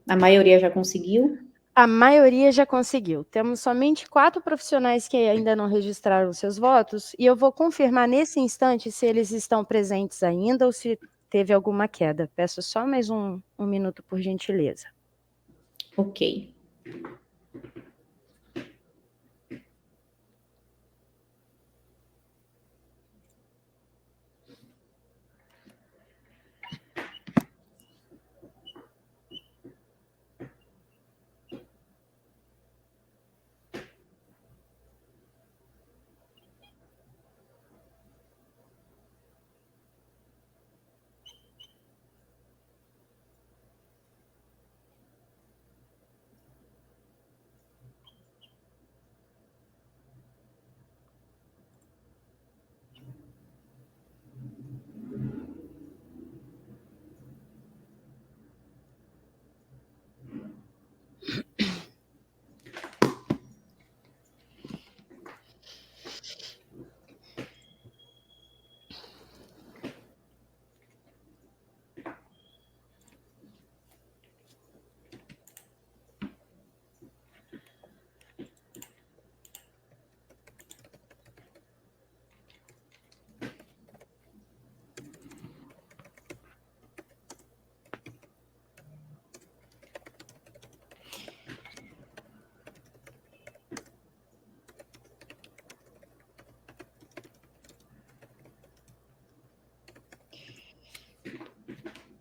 A maioria já conseguiu? A maioria já conseguiu. Temos somente 4 profissionais que ainda não registraram seus votos, e eu vou confirmar nesse instante se eles estão presentes ainda ou se teve alguma queda. Peço só mais um minuto, por gentileza. Ok.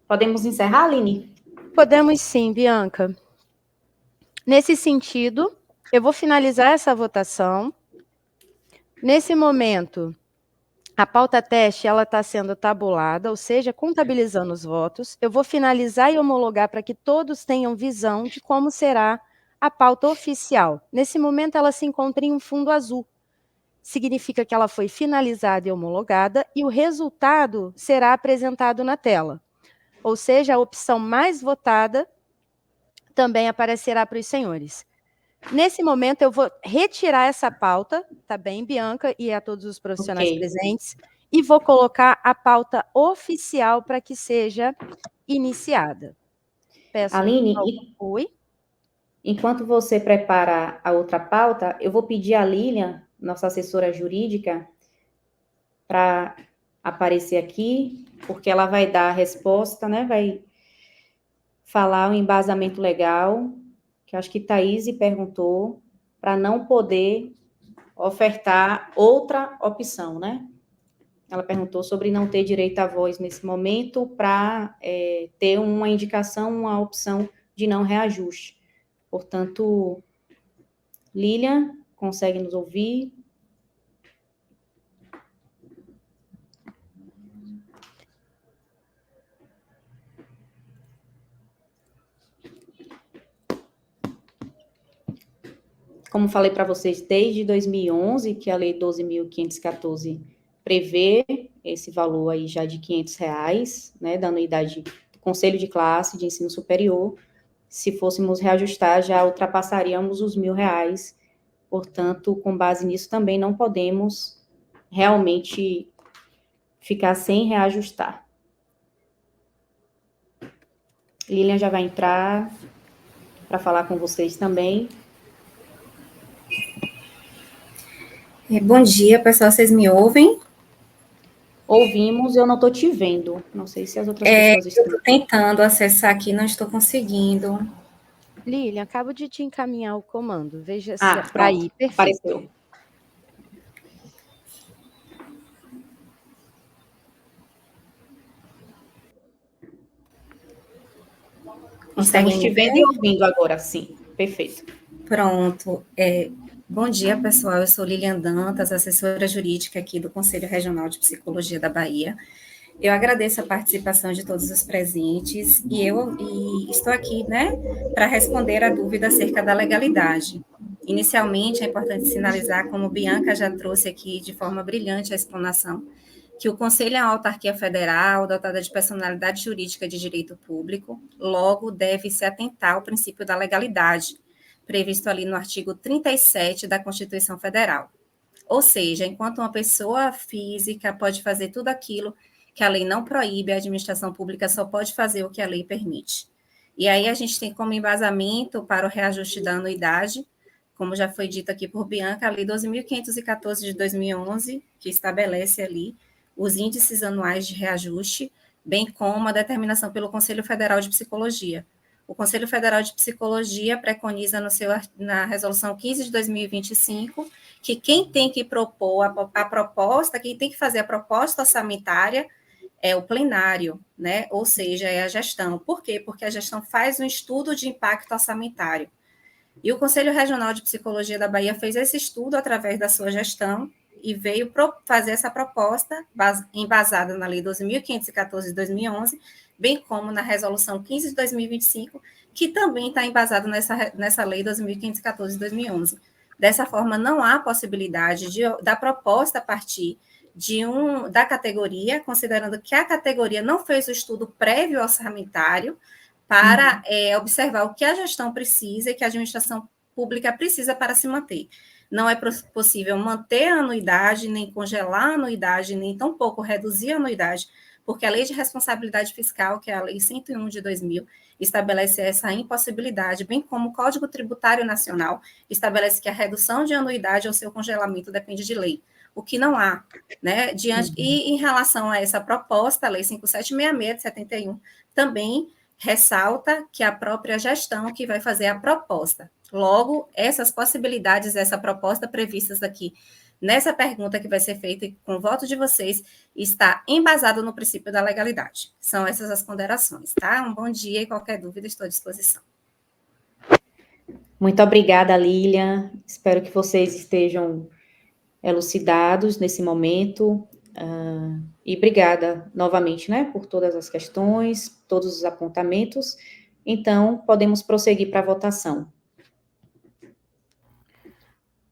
Podemos encerrar, Aline? Podemos sim, Bianca. Nesse sentido, eu vou finalizar essa votação. Nesse momento, a pauta teste está sendo tabulada, ou seja, contabilizando os votos. Eu vou finalizar e homologar para que todos tenham visão de como será a pauta oficial. Nesse momento, ela se encontra em um fundo azul. Significa que ela foi finalizada e homologada, e o resultado será apresentado na tela. Ou seja, a opção mais votada também aparecerá para os senhores. Nesse momento, eu vou retirar essa pauta, tá bem, Bianca, e a todos os profissionais presentes, e vou colocar a pauta oficial para que seja iniciada. Peço. Aline, Oi? Enquanto você prepara a outra pauta, eu vou pedir a Lilian, nossa assessora jurídica, para aparecer aqui, porque ela vai dar a resposta, né? Vai falar o embasamento legal, que acho que Thaís perguntou, para não poder ofertar outra opção, né? Ela perguntou sobre não ter direito à voz nesse momento para ter uma indicação, uma opção de não reajuste. Portanto, Lilian, consegue nos ouvir? Como falei para vocês, desde 2011, que a Lei 12.514 prevê esse valor aí já de R$500, né, da anuidade do Conselho de Classe de Ensino Superior. Se fôssemos reajustar, já ultrapassaríamos os R$1.000. Portanto, com base nisso, também não podemos realmente ficar sem reajustar. Lilian já vai entrar para falar com vocês também. Bom dia, pessoal, vocês me ouvem? Ouvimos, eu não estou te vendo. Não sei se as outras pessoas estão. Eu estou tentando acessar aqui, não estou conseguindo. Lilian, acabo de te encaminhar o comando. Veja se Pronto, aí, perfeito. apareceu. Estamos te vendo e ouvindo agora, sim. Perfeito. Pronto. Bom dia, pessoal. Eu sou Lilian Dantas, assessora jurídica aqui do Conselho Regional de Psicologia da Bahia. Eu agradeço a participação de todos os presentes e estou aqui, né, para responder a dúvida acerca da legalidade. Inicialmente, é importante sinalizar, como Bianca já trouxe aqui de forma brilhante a explanação, que o Conselho é uma autarquia federal dotada de personalidade jurídica de direito público, logo deve se atentar ao princípio da legalidade, previsto ali no artigo 37 da Constituição Federal. Ou seja, enquanto uma pessoa física pode fazer tudo aquilo que a lei não proíbe, a administração pública só pode fazer o que a lei permite. E aí a gente tem como embasamento para o reajuste da anuidade, como já foi dito aqui por Bianca, a lei 12.514 de 2011, que estabelece ali os índices anuais de reajuste, bem como a determinação pelo Conselho Federal de Psicologia. O Conselho Federal de Psicologia preconiza na resolução 15 de 2025 que quem tem que propor a proposta, quem tem que fazer a proposta orçamentária é o plenário, né? Ou seja, é a gestão. Por quê? Porque a gestão faz um estudo de impacto orçamentário. E o Conselho Regional de Psicologia da Bahia fez esse estudo através da sua gestão e veio fazer essa proposta embasada na Lei 12.514 de 2011, bem como na Resolução 15 de 2025, que também está embasada nessa Lei 12.514 de 2011. Dessa forma, não há possibilidade da proposta a partir da categoria, considerando que a categoria não fez o estudo prévio orçamentário para observar o que a gestão precisa e que a administração pública precisa para se manter. Não é possível manter a anuidade, nem congelar a anuidade, nem tampouco reduzir a anuidade, porque a Lei de Responsabilidade Fiscal, que é a Lei 101 de 2000, estabelece essa impossibilidade, bem como o Código Tributário Nacional estabelece que a redução de anuidade ou seu congelamento depende de lei, o que não há, né? E em relação a essa proposta, a Lei 5766 de 71, também ressalta que a própria gestão que vai fazer a proposta. Logo, essas possibilidades, essa proposta previstas aqui nessa pergunta que vai ser feita com o voto de vocês, está embasado no princípio da legalidade. São essas as ponderações, tá? Um bom dia e qualquer dúvida estou à disposição. Muito obrigada, Lilian. Espero que vocês estejam elucidados nesse momento. E obrigada novamente, né, por todas as questões, todos os apontamentos. Então, podemos prosseguir para a votação.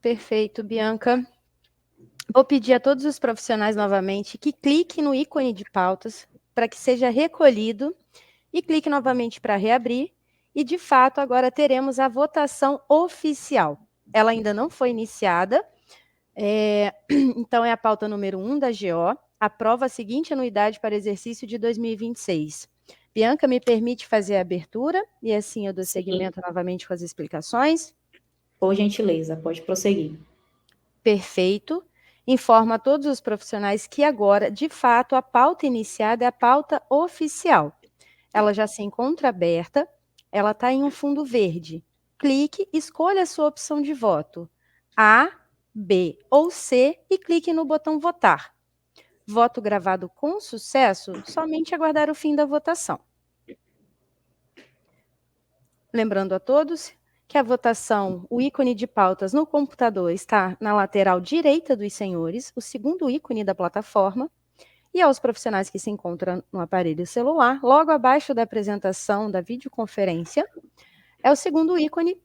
Perfeito, Bianca. Vou pedir a todos os profissionais novamente que cliquem no ícone de pautas para que seja recolhido e clique novamente para reabrir. E, de fato, agora teremos a votação oficial. Ela ainda não foi iniciada, então é a pauta número 1 da GO. Aprova a seguinte anuidade para exercício de 2026. Bianca, me permite fazer a abertura e assim eu dou seguimento novamente com as explicações? Por gentileza, pode prosseguir. Perfeito. Informo a todos os profissionais que agora, de fato, a pauta iniciada é a pauta oficial. Ela já se encontra aberta, ela está em um fundo verde. Clique, escolha a sua opção de voto, A, B ou C, e clique no botão votar. Voto gravado com sucesso, somente aguardar o fim da votação. Lembrando a todos que a votação, o ícone de pautas no computador está na lateral direita dos senhores, o segundo ícone da plataforma, e aos profissionais que se encontram no aparelho celular, logo abaixo da apresentação da videoconferência, é o segundo ícone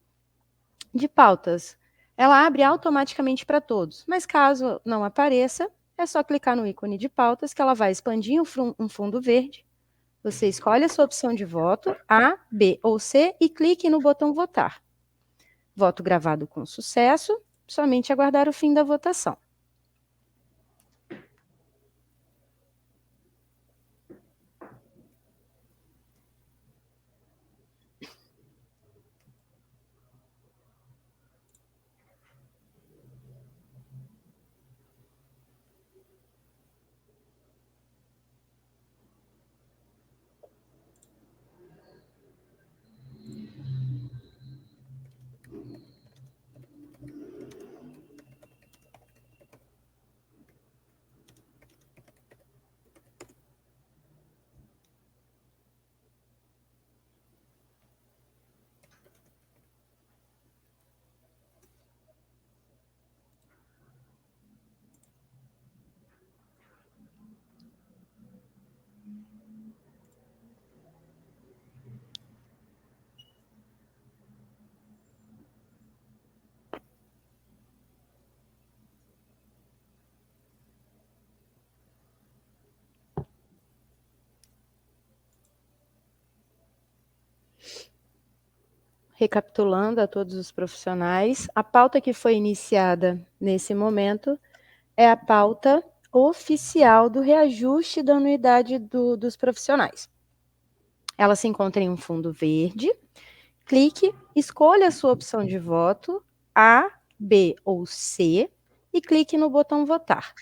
de pautas. Ela abre automaticamente para todos, mas caso não apareça, é só clicar no ícone de pautas que ela vai expandir um fundo verde. Você escolhe a sua opção de voto, A, B ou C, e clique no botão votar. Voto gravado com sucesso, somente aguardar o fim da votação. Recapitulando a todos os profissionais, a pauta que foi iniciada nesse momento é a pauta oficial do reajuste da anuidade dos profissionais. Ela se encontra em um fundo verde. Clique, escolha a sua opção de voto, A, B ou C, e clique no botão votar.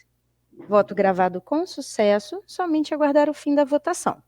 Voto gravado com sucesso, somente aguardar o fim da votação.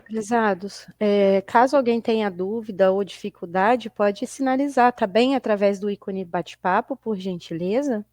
Prezados, caso alguém tenha dúvida ou dificuldade, pode sinalizar, tá bem? Através do ícone bate-papo, por gentileza.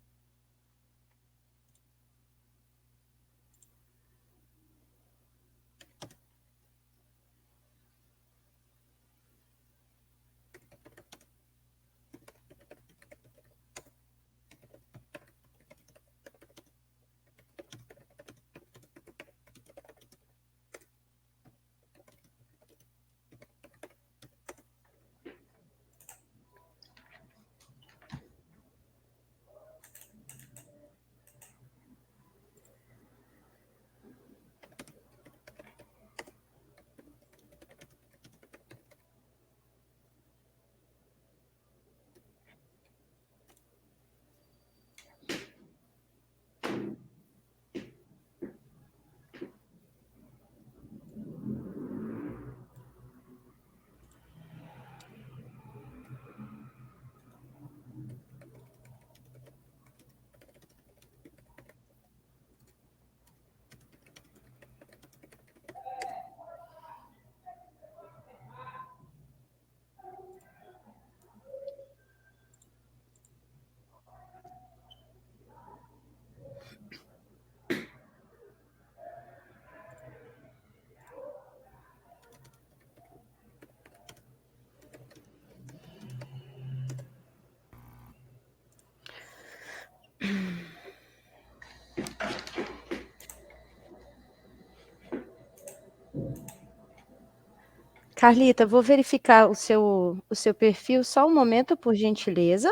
Carlita, vou verificar o seu perfil só um momento, por gentileza.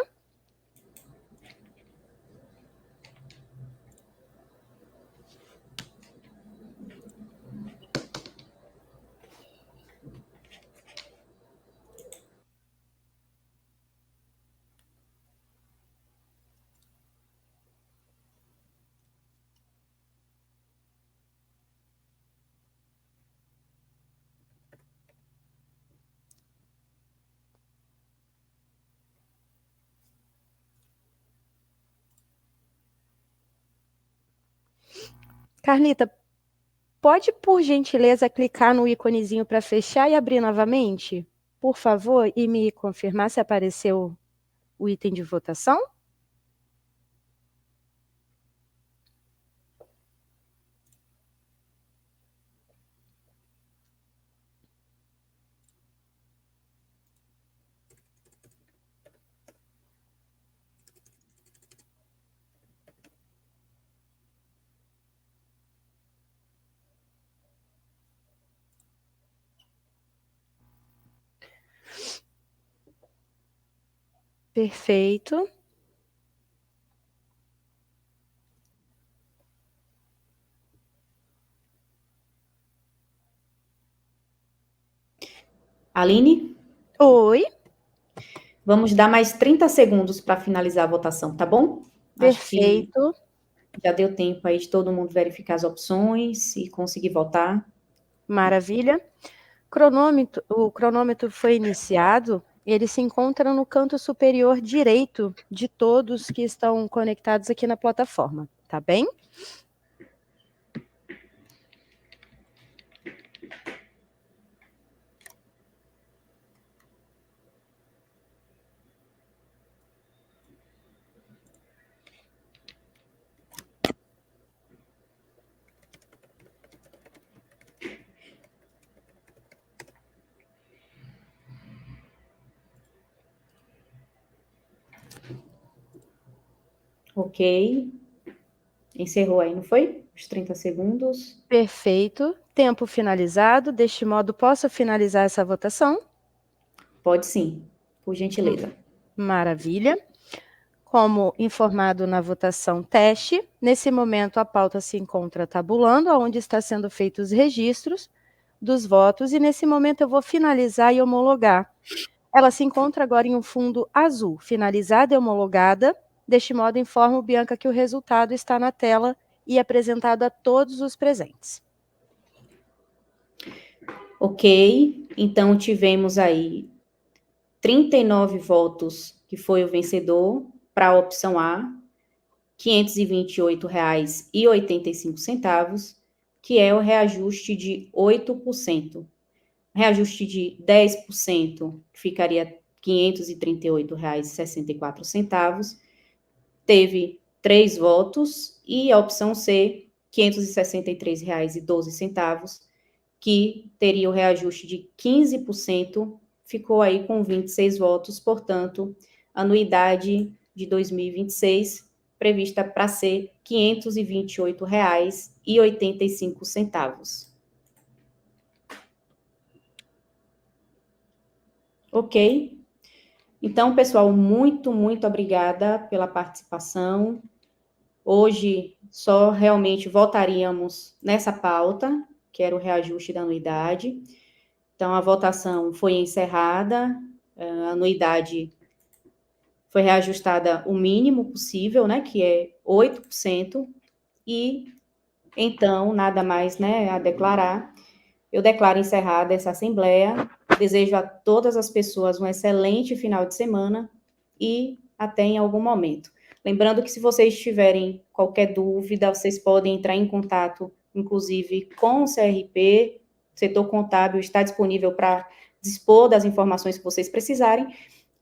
Carlita, pode, por gentileza, clicar no íconezinho para fechar e abrir novamente, por favor, e me confirmar se apareceu o item de votação? Perfeito. Aline, Oi, vamos dar mais 30 segundos para finalizar a votação, tá bom? Acho que perfeito. já deu tempo aí de todo mundo verificar as opções e conseguir votar. Maravilha. O cronômetro foi iniciado, ele se encontra no canto superior direito de todos que estão conectados aqui na plataforma, tá bem? Ok. Encerrou aí, não foi? Os 30 segundos. Perfeito. Tempo finalizado. Deste modo, posso finalizar essa votação? Pode sim, por gentileza. Maravilha. Como informado na votação teste, nesse momento a pauta se encontra tabulando, onde está sendo feitos os registros dos votos, e nesse momento eu vou finalizar e homologar. Ela se encontra agora em um fundo azul, finalizada e homologada. Deste modo, informo, Bianca, que o resultado está na tela e apresentado a todos os presentes. Ok, então tivemos aí 39 votos, que foi o vencedor, para a opção A, R$ 528,85, que é o reajuste de 8%. Reajuste de 10%, que ficaria R$ 538,64. Teve 3 votos, e a opção C, R$ 563,12, que teria o reajuste de 15%, ficou aí com 26 votos, portanto, anuidade de 2026 prevista para ser R$ 528,85. Ok? Então, pessoal, muito, muito obrigada pela participação. Hoje, só realmente votaríamos nessa pauta, que era o reajuste da anuidade. Então, a votação foi encerrada, a anuidade foi reajustada o mínimo possível, né, que é 8%, e, então, nada mais, né, a declarar. Eu declaro encerrada essa assembleia, desejo a todas as pessoas um excelente final de semana e até em algum momento. Lembrando que se vocês tiverem qualquer dúvida, vocês podem entrar em contato, inclusive, com o CRP, o setor contábil está disponível para dispor das informações que vocês precisarem,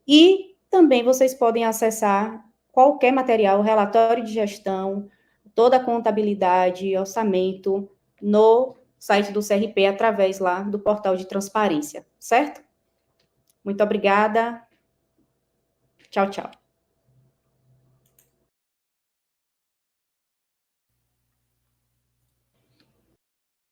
e também vocês podem acessar qualquer material, relatório de gestão, toda a contabilidade, orçamento, no site do CRP, através lá do portal de transparência, certo? Muito obrigada. Tchau, tchau.